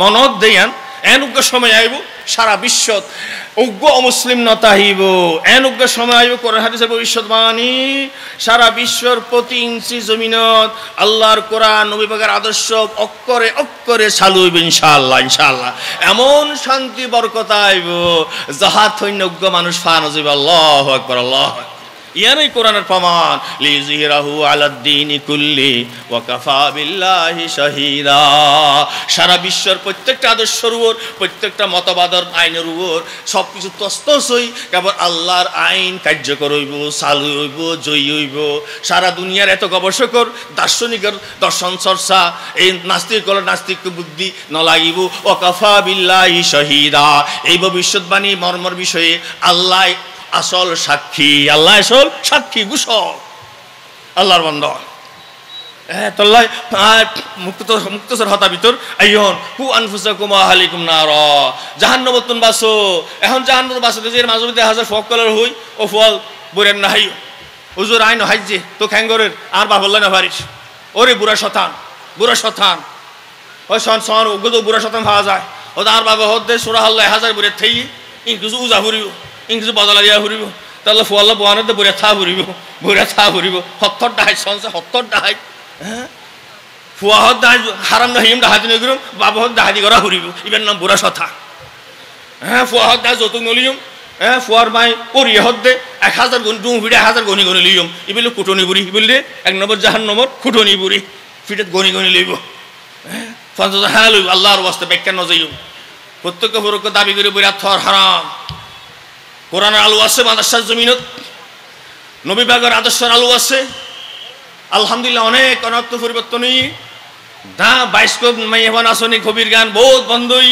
মনত দেয়ান এন উগ্র সময় আইব সারা বিশ্বত উগ্র অমুসলিম নতাহিব এন উগ্র সময় আইব কোরআন হাদিসের ভবিষ্যৎবাণী সারা বিশ্বর প্রতি ইঞ্চি জমিনত আল্লাহর কোরআন নবী পাকের আদর্শ অক্ষরে চালু হইব ইনশাআল্লাহ এমন শান্তি বরকত আইব জাহাত হইন উগ্র মানুষ ফান যাইব আল্লাহু আকবার আল্লাহু আকবার ইয়ারই কোরআনের প্রমাণ লিযহিরাহু আলাদ-দীনি কুল্লি ওয়া কাফা বিল্লাহি শাহীদা সারা বিশ্বের প্রত্যেকটা আদর্শের উপর প্রত্যেকটা মতবাদের আইনের উপর সবকিছু তস্তস হই কেবল আল্লাহর আইন কার্যকর হইব চালু হইব জয়ী হইব সারা দুনিয়ার এত গবেষকর দার্শনিকের দর্শন চর্চা এই নাস্তিক বুদ্ধি নলাগিব ওয়া কাফা বিল্লাহি শাহীদা এই ভবিষ্যৎবাণী মর্মর বিষয়ে আল্লাহ আসল সাক্ষী ঘোষক আল্লাহর বান্দা তোল্লাই মুক্তসর হতা ভিতর আইয়ন কু আনফুসাকুম আহলিকুম নারা জাহান্নামতুন বাসো এখন জাহান্নাম বাসতে যে মাঝে হাজার ফকলের হই ও ফল বুরেন না হাইও হুজুর আইন হাইজে তো খ্যাঙ্গরের আর বাবল্লা না পারিস ওরে বুড়া শতান ওই সন ওগুলো বুড়া শতান পাওয়া যায় ও আর বাবা হদ্দে সুরা আল্লাহ হাজার বুড়ে থেই কিছু উজা ফুরিব ইংরেজি বদলারিয়া ফুরিব তাহলে ফুয়াল্লা বোয়ানোতে বুড়ে থা ফুরিব 70 ডাহাই সনসে 70 ডাহাই হ্যাঁ ফুয়াহত ডাহাই হারাম নাহিম ডাহাতি নগরম বাবাহত ডাহাতি করা ফুরিব ইবের নাম বুড়া সথা হ্যাঁ ফুয়াহত ডাহাই যৌতুক নলিয়ম হ্যাঁ ফুয়ার মাই পরিয়ে হত দে 1000 গুণ ডুম ফিটে 1000 গনি লিয়ম ইবিল কুটনি বুড়ি ইবিল 1 নম্বর জাহান্নামত কুটনি বুড়ি ফিটে গনি লইব হ্যাঁ ফজল হ্যাঁ লইব আল্লাহর ওয়াস্তে ব্যাখ্যা ন যাইও প্রত্যেক ফরক দাবি করে বুড়া থর হারাম কোরআনের আলো আছে মাদ্রাসার জমিনত নবী পাকের আদর্শের আলো আছে আলহামদুলিল্লাহ অনেক অনর্থ পরিবর্তনই দা বাইস্কোপ মাইয়াবান আসনি কবির গান বহুত বন্ধ হই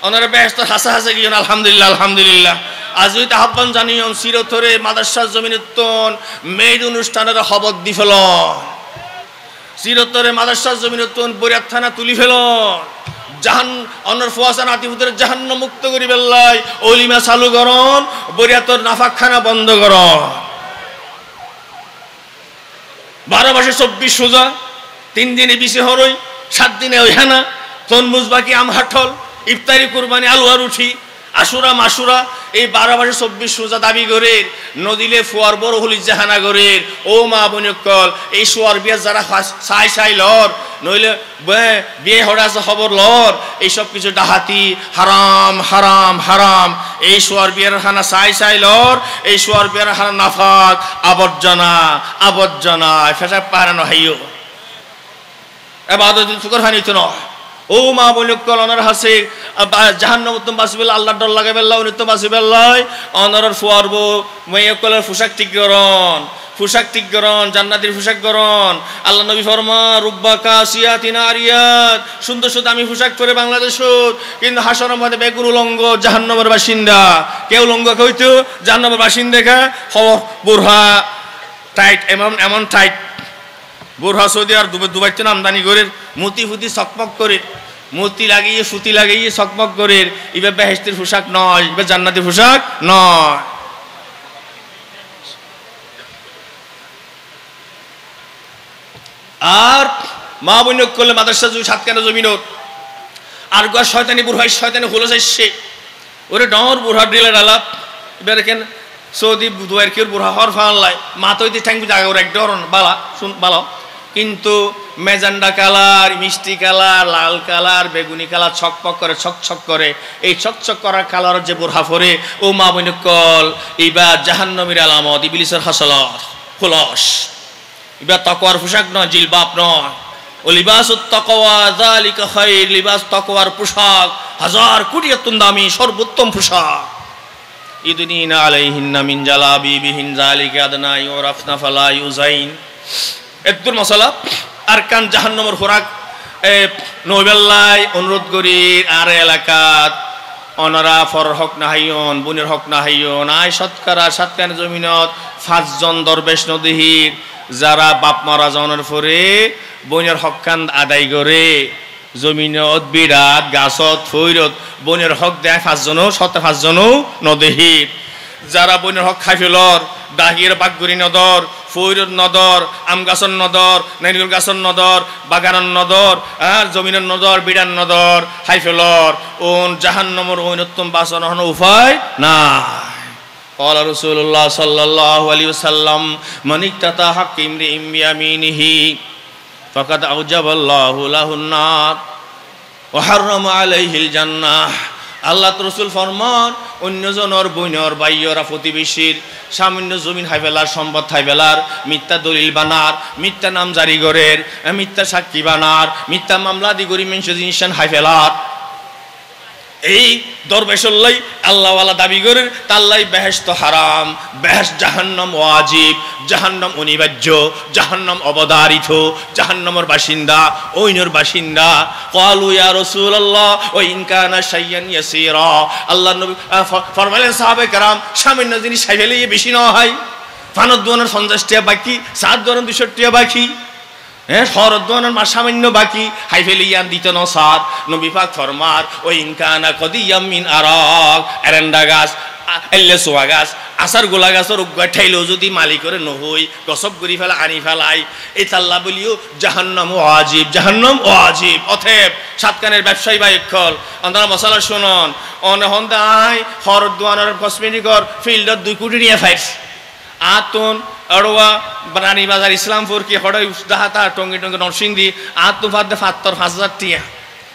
ওনারা ব্যস্ত হাসা গিয়ে আলহামদুলিল্লাহ আজ হইতে আহ্বান জানিয়ন চিরতরে মাদ্রাসার জমিনতন মেয়ের অনুষ্ঠানের খবর দি ফেল চিরতরে মাদ্রাসার জমিনতন বরিয়াত থানা তুলি ফেল অনর ফুয়াসান আতিফুদের জাহান্নাম মুক্ত করি বেল্লাই অলিমা চালু করন বরিয়াতর নাফাকখানা বন্ধ করন 12 মাসে 24 সোজা 3 দিনে বিশে হরই 7 দিনে ওইহানা তনমুজ বাকি আম হাঠল ইফতারি কুরবানি আলু আর উঠি আশুরা মাসুরা এই 12 মাসে 24 রোজা দাবি করে নদিলে ফুয়ার বড় হলি জাহানাগরের ও মা বনিকল এই সোয়ার বিয়া যারা চাই লর নইলে বিয়ে হড়া আছে খবর লর এইসব কিছু ডাহাতি হারাম হারাম হারাম এই সোয়ার বিয়ের খানা চাই লর এই সোয়ার বিয়ের খানা নাফাক আবর্জনা আবর্জনা ফেসা পারানো হাইও এবাদত শুকর হানি তো নয় ও মা বনিকল অনার হাসে জাহান্নাম উত্তম বাসিবেল আল্লাহ ডর লাগে বেল্লা উনিত্তম বাসিবেল্লাই অনারর ফুয়ারব মেয়কলের পোশাক ঠিক গরণ জান্নাতের পোশাক গরণ আল্লাহ নবী ফরমা রুব্বা কাসিয়াতিন আরিয়াত সুন্দর সুন্দর আমি পোশাক পরে বাংলাদেশত কিন্তু হাসরের মধ্যে বেগুন উলঙ্গ জাহান্নামের বাসিন্দা কেউ উলঙ্গ কইতো জাহান্নামের বাসিন্দা কা বুরহা টাইট এমন টাইট বুরহা সৌদি আর দুবাইতে আমদানি করে মুতি ফুতি চকমক করে মূর্তি লাগিয়ে সুতি লাগিয়ে চকমক করে এবার বেহেশতের পোশাক নয় এবার জান্নাতের পোশাক নয় আর মা বৈনক করলে মাদ্রাসা জমি সাতখানা জমিনত আর গোয়া শয়তানি বুড়হাই শয়তানি হলো যাইছে ওরে ডর বুড়হা ডিলের আলাপ এবার কেন সৌদি দুয়ার কেউ বুড়হা হর ফানলাই মা তো ঠ্যাং জায়গা ওর এক ডরন বালা শুন বালা কিন্তু মেজান্ডা কালার মিষ্টি কালার লাল কালার বেগুনি কালার ছকপক করে ছকছক করে এই ছকছক করা কালার যে বোরহা পরে ও মা বৈনকল এইবার জাহান্নামের আলামত ইবলিসের হাসলত খুলস এবার তাকওয়ার পোশাক নয় জিলবাব নয় ও লিবাসুত তাকওয়া যালিকা খায়র লিবাস তাকওয়ার পোশাক হাজার কোটি দামি সর্বোত্তম পোশাক ইদনিনা আলাইহিন্না মিন জালাবিবিহিন যালিকা আদনা ইউরাফনা ফালা ইউজাইন একদম মশলা আর কান জাহান্নামের খোরাক নবেল্লাই অনুরোধ করি আর এলাকাত অনারা ফর হক নাহাইয়ন বুনের হক নাহাইয়ন আয় শতকরা সাতখান জমিনত 5 জন দরবেশ নদীর যারা বাপ মারা জনের পরে বনের হক কান আদায় করে জমিনত বিরাট গাছত ফৈরত বনের হক দেয় 5 জনও 5 জনও নদীর যারা বনের হক খাই ফেলর দাহির বাগগুড়ি নদর ফৈরত নদর আম গাছর নদর নারিকেল গাছর নদর বাগানের নদর আর জমিনের নদর বিড়ান নদর হাইফেলর ওন জাহান্নামের ঐনত্তম বাসন হন উপায় না قال رسول الله صلى الله عليه وسلم من اقتطع حق امرئ بيمينه فقد اوجب الله له النار وحرم عليه الجنه আল্লাহ রসুল ফরমান অন্যজনের বইনর বাইয়রা প্রতিবেশীর সামান্য জমিন হাইফেলার সম্পদ হাইফেলার মিথ্যা দলিল বানার মিথ্যা নাম জারি করের মিথ্যা সাক্ষী বানার মিথ্যা মামলা দি করি মেনশন জিনিস হাইফেলার এই দরবেশল্লাই আল্লাহওয়ালা দাবি করে তাল্লাই বেহেশত হারাম বেহেশত জাহান্নাম ওয়াজিব জাহান্নাম অনিবার্য জাহান্নাম অবধারিত জাহান্নামের বাসিন্দা ওইনের বাসিন্দা ক্বালু ইয়া রাসূলুল্লাহ ওয়া ইন কানা শাইয়ান ইয়াসীরা আল্লাহর নবী ফরমাইলেন সাহাবে کرام সামান্য জিনিস খাইলে বেশি না হয় ফানত দোনের 50 টাকা বাকি সাত দোনের 200 টাকা বাকি হরদ্দনের মা সামান্য বাকি হাইফেলিয়ান দিত নসাদ নবী পাক ফরমার ও ইনকানা কদিয়াম মিন আরাক এরেন্ডা গাছ এল্লে সোয়া গাছ আসার গোলা গাছের উগ্গা ঠাইলেও যদি মালিকরে নহই গসব করি ফেলা আনি ফেলাই এই তাল্লা বলিও জাহান্নাম ওয়াজিব জাহান্নাম ওয়াজিব অথেব সাতকানের ব্যবসায়ী বা ইকল আপনারা মশালা শুনুন অনহন দাই হরদ্দনের কসমেটিকর ফিল্ডত 2 কোটি নিয়ে ফাইস আতুন अड़वा रानी बाजार इस्लामपुर की हड़ई उदाहता टंगी टंगी नरसिंदी आत्म फादे 5,000 टिया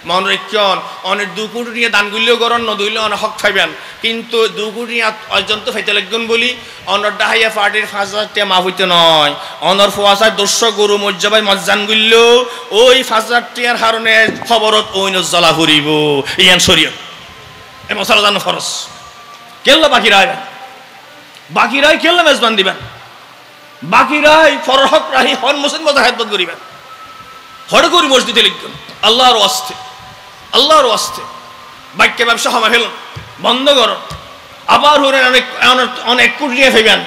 मन रक्षण अनेक 2 कोटी নিয়ে দান গুলিও করন নদইলে অনেক হক পাইবেন কিন্তু 2 কোটি অর্জন তো ফাইতে লাগবেন বলি অনর ডাহাইয়া পার্টির 5,000 টিয়া মাফ হইতে নয় অনর ফওয়াসায় 200 গরু মজ্জাবাই মজ্জান গুলিও ওই 5,000 টিয়ার কারণে খবরত ওইন জ্বালা করিব ইয়ান শরীয়ত এ মশালা জানো ফরজ কেল্লা বাকিরাই কেল্লা মেজবান দিবেন বাকিরাই ফরহক রাহি হন মুসলিম মজাহিদ করিবেন হড় করি মসজিদে লিখবেন আল্লাহর ওয়াস্তে বাক্য ব্যবসা হবে ফেলুন বন্ধ করুন আবার হরে অনেক কোটি নিয়ে ফেলবেন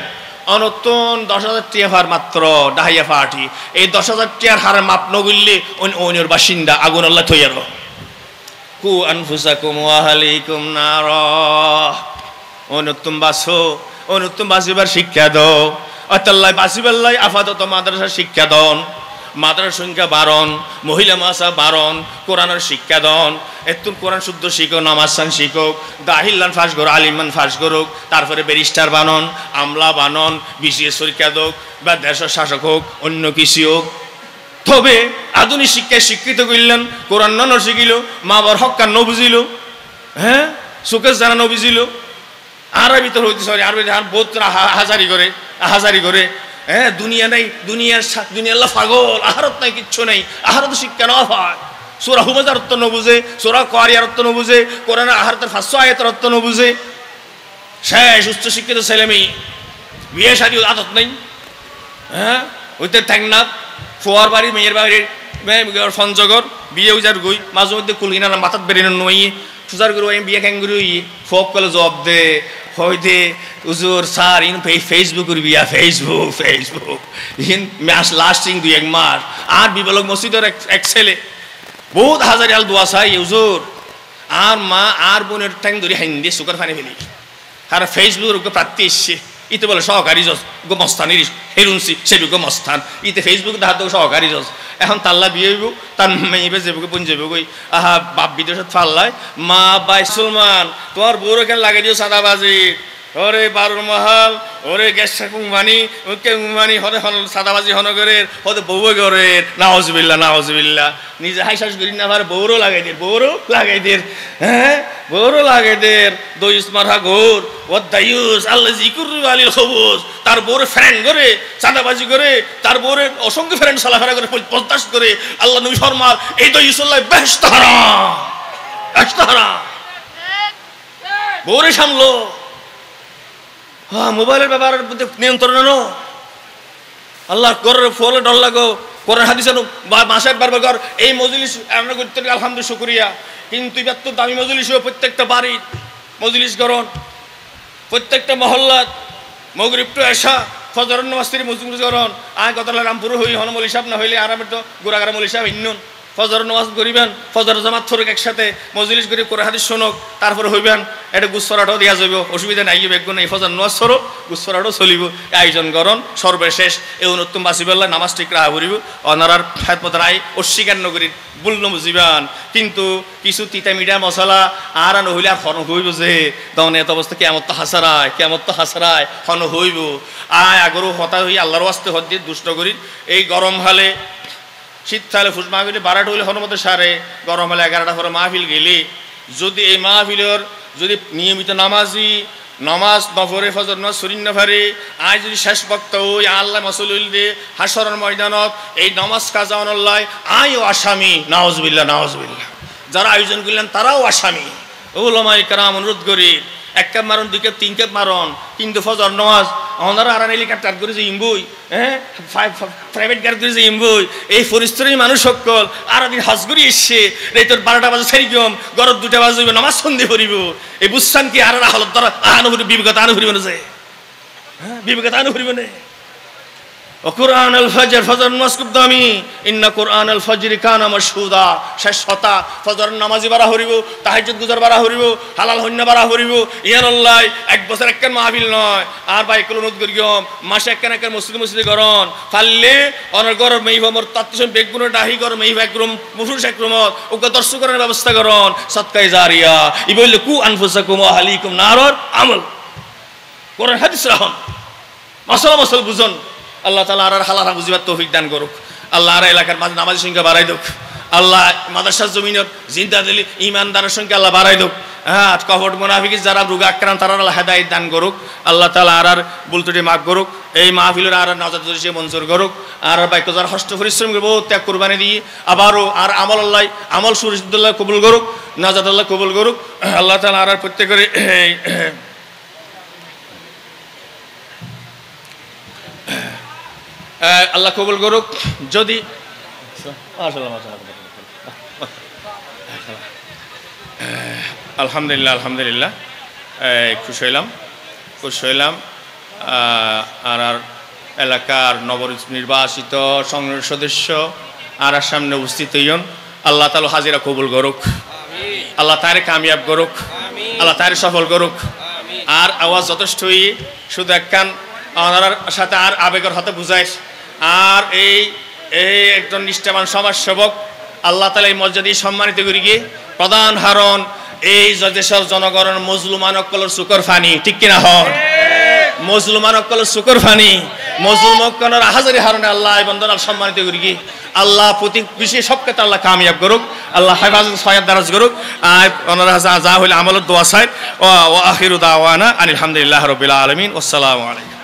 অনতন 10,000 টিয়া হার মাত্র ডাহাইয়া পার্টি এই 10,000 টিয়ার হারে মাপ নগিললে অন্যের বাসিন্দা আগুন আল্লাহ থইয়ার কু আনফুসাকুম ওয়া আহলিকুম নার অনুত্তম বাসিবার শিক্ষা দাও আল্লাহ বাসিবাল্লাহ আপাতত মাদ্রাসা শিক্ষা দন মাদ্রাসার সংখ্যা বাড়ন, মহিলা মাসা বাড়ন, কোরআনের শিক্ষা দন, এতুন কোরআন শুদ্ধ শিখো, নামাজ শিখুক, দাহিল্লান ফাঁস করো, আলিমান ফাঁস করুক, তারপরে ব্যারিস্টার বানন, আমলা বানন, বিসিএস পরীক্ষা দোক বা দেশের শাসক হোক, অন্য কিছু হোক। তবে আধুনিক শিক্ষায় শিক্ষিত করলেন, কোরআন ন শিখিল, মা বাবার হক্কা ন বুঝিল, হ্যাঁ সুকেশ জানা ন বুঝিল, আরবি তো হইতে সরি আরবি বহুত হাজারি করে হ্যাঁ দুনিয়া নাই, দুনিয়ার পাগল, আহারত নাই, কিচ্ছু নেই, আহারত শিক্ষা ন হয়, সোরা হুমাজার অর্থ ন বুঝে, সোরা কোয়ারিয়ার অর্থ ন বুঝে, কোরআন আহারতের 500 আয়াতের অর্থ ন বুঝে, শেষ উচ্চ শিক্ষিত ছেলে মেয়ে, বিয়ে শাদী আদত নেই, হ্যাঁ ওইতে ঠ্যাংনাথ ফোয়ার বাড়ি মেয়ের বাড়ির সঞ্জগর বিয়ে উজার গই মাঝে মধ্যে কুলগিনা মাথাত বেরিয়ে নই সুজার গুরু বিয়ে ক্যাঙ্গুরি ফোক কলে জব দে হইতে উজুর স্যার ইন ফেসবুক বিয়া ফেসবুক ইন ম্যাচ লাস্টিং 2-1 মাস আর বিবলক মসজিদের এক ছেলে বহুত হাজার আল দোয়া চাই উজুর আর মা আর বোনের ঠ্যাং ধরে হাইন্দি সুগার ফানি ফেলি আর ফেসবুকের প্রার্থী এসছে ইতে বলে সহকারী জজ গো মস্তানির হেরুনসি সেবি গো মস্তান ইতে ফেসবুক দেখা তো সহকারী জজ এখন তাল্লা বিয়ে হইব তার মেয়ে যাবো পুঞ্জ যাবো গই আহা বাপ বিদেশত ফাল্লাই মা বাই সুলমান তোমার বউর কেন লাগাই দিও সাদাবাজি ওরে বারুর মহাল ওরে গ্যাস কুমানি ওকে কুমানি হতে সাদাবাজি হনগরের হতে বউ গরের নাওজবিল্লা নিজে হাইশ্বাস করি না ভার বউরও লাগাই দের হ্যাঁ বউরও লাগাই দের দইস মারা গোর ও দায়ুস আল্লাহ জিকুর আলীর সবুজ তার বউরে ফ্রেন্ড করে চাঁদাবাজি করে তার বউরে অসংখ্য ফ্রেন্ড সালাফেরা করে পদ্মাস করে আল্লাহ নবী ফরমান এই দইসুল্লাহ বেহেশত হারাম বউরে সামলো হ্যাঁ মোবাইলের ব্যাপারের মধ্যে নিয়ন্ত্রণ আনো আল্লাহ করের ফলে ডর লাগো কোরআন হাদিস আনো মাসে একবার কর এই মজলিস আমরা করতে আলহামদুলিল্লাহ শুকরিয়া কিন্তু এত দামি মজলিস প্রত্যেকটা বাড়ি মজলিস করন প্রত্যেকটা মহল্লাত মগরিব টু এশা ফজর নামাজের মজলিস করন আয় কতলা রামপুর হই হনমল হিসাব না হইলে আরামে তো গোড়াগাড়া মল হিসাব ইন্নুন ফজর নামাজ করিবেন ফজর জামাত ফরক একসাথে মজলিস করে কোরআন হাদিস শোনক তারপরে হইবেন এটা গুসরাটাও দিয়া যাবে অসুবিধা নাই বেগুন নাই ফজর নামাজ সরো গুসরাটাও চলিব আয়োজন করন সর্বশেষ এই উন্নতম বাসিবাল্লা নামাজ ঠিক রাহা করিব অনারার খেদমতের আই অস্বীকার নগরীর ভুল বুঝিবান কিন্তু কিছু তিতা মিঠা মশলা আর নহইলে আর হন হইব যে তখন এত অবস্থা কেমত তো হাসরায় হন হইব আয় আগরও হতা হই আল্লাহর ওয়াস্তে হদ দিয়ে দুষ্ট করি এই গরম হালে শীতকালে ফুস মাহফিলে 12টা হইলে হনুমতে সারে গরম হলে 11টা পরে মাহফিল গেলে যদি এই মাহফিলের যদি নিয়মিত নামাজ নফরে ফজর নামাজ সরিন নফরে আজ যদি শেষ বক্ত ওই আল্লাহ মাসুল দে হাসরের ময়দানত এই নামাজ কাজা অনল্লাহ আইও আসামি নাউজুবিল্লাহ যারা আয়োজন করলেন তারাও আসামি উলামায়ে কেরাম অনুরোধ করি 1 কাপ মারণ 2 কাপ 3 কাপ মারণ কিন্তু ফজর নামাজ ওনারা আর হেলিকপ্টার করে যে ইমবই হ্যাঁ প্রাইভেট গাড়ি করে যে ইমবই এই পরিস্থিতির মানুষ সকল আর দিন হজ করি এসছে এই তোর 12টা বাজে সারি কম গরব 2টা বাজে নামাজ সন্ধে করিব এই বুঝছান কি আর হালত দ্বারা আনুভূতি বিবেকতা আনুভূতি না যায় হ্যাঁ বিবেকতা আনুভূতি না ও কোরআন আল ফজর ফজর নামাজ খুব দামি ইন্না কোরআন আল ফজর কানা মাশহুদা শেষ হতা ফজর নামাজি বাড়া হরিব তাহাজ্জুদ গুজার বাড়া হরিব হালাল হন্না বাড়া হরিব ইয়ানাল্লাহ 1 বছর একখান মাহফিল নয় আর ভাই কোন অনুরোধ করিম মাসে একখান মসজিদে করন পারলে অনর গরম মেইভমর তাত্তিসন বেগুন ডাহি গরম মেইভ একরম মুফুর একরমত ওকে দর্শকরের ব্যবস্থা করন সদকায়ে জারিয়া ই বললে কু আনফুসাকুম ওয়া আহলিকুম নারর আমল কোরআন হাদিস রাহন মাসাল বুঝন আল্লাহ তাআলা আর হালাল বুঝিবার তৌফিক দান করুক আল্লাহ আর এলাকার মাঝে নামাজের সংখ্যা বাড়াই দেখ আল্লাহ মাদ্রাসার জমিনের জিন্দা দিলি ইমানদারের সংখ্যা আল্লাহ বাড়াই দেখ হ্যাঁ কপট মুনাফিক যারা রোগ আক্রান্ত তারা আল্লাহ হেদায়েত দান করুক আল্লাহ তাআলা আর বুলতুটি মাফ করুক এই মাহফিলের আর নাজাত জরিসে মঞ্জুর করুক আর বাইক যারা কষ্ট পরিশ্রম করব ত্যাগ কুরবানি দিয়ে আবারও আর আমল সুরিদুল্লাহ কবুল করুক নাজাত আল্লাহ কবুল করুক আল্লাহ তাআলা আর প্রত্যেকের আল্লাহ কবুল করুক যদি আলহামদুলিল্লাহ খুশি হইলাম আর এলাকার নবনির্বাচিত সংসদ সদস্য আর সামনে উপস্থিত হইন আল্লাহ তাআলা হাজিরা কবুল করুক আল্লাহ তারে কামিয়াব করুক আল্লাহ তারে সফল করুক আর আওয়াজ যথেষ্টই শুধু একখান ওনার সাথে আর আবেগের হাতে বুঝাইস আর এই এই একজন নিষ্ঠাবান সমাজসেবক আল্লাহ তাআলা এই মর্যাদা সম্মানিত করি গিয়ে প্রধান হারণ এই দেশের জনগণের মজলুমান অকলের সুকর ফানি ঠিক কিনা হন মজলুমান অকলের সুকর ফানি মজলুম অকলের হাজারি হারণে আল্লাহ এই বন্দনাল সম্মানিত করি গিয়ে আল্লাহ প্রতি বিষয়ে সবকে আল্লাহ কামিয়াব করুক আল্লাহ হেফাজত সহায়ত দারাজ করুক ওনারা যা হইলে আমলের দোয়া চাই ও আখিরু দাওয়ানা আলহামদুলিল্লাহ রাব্বিল আলামিন আসসালামু আলাইকুম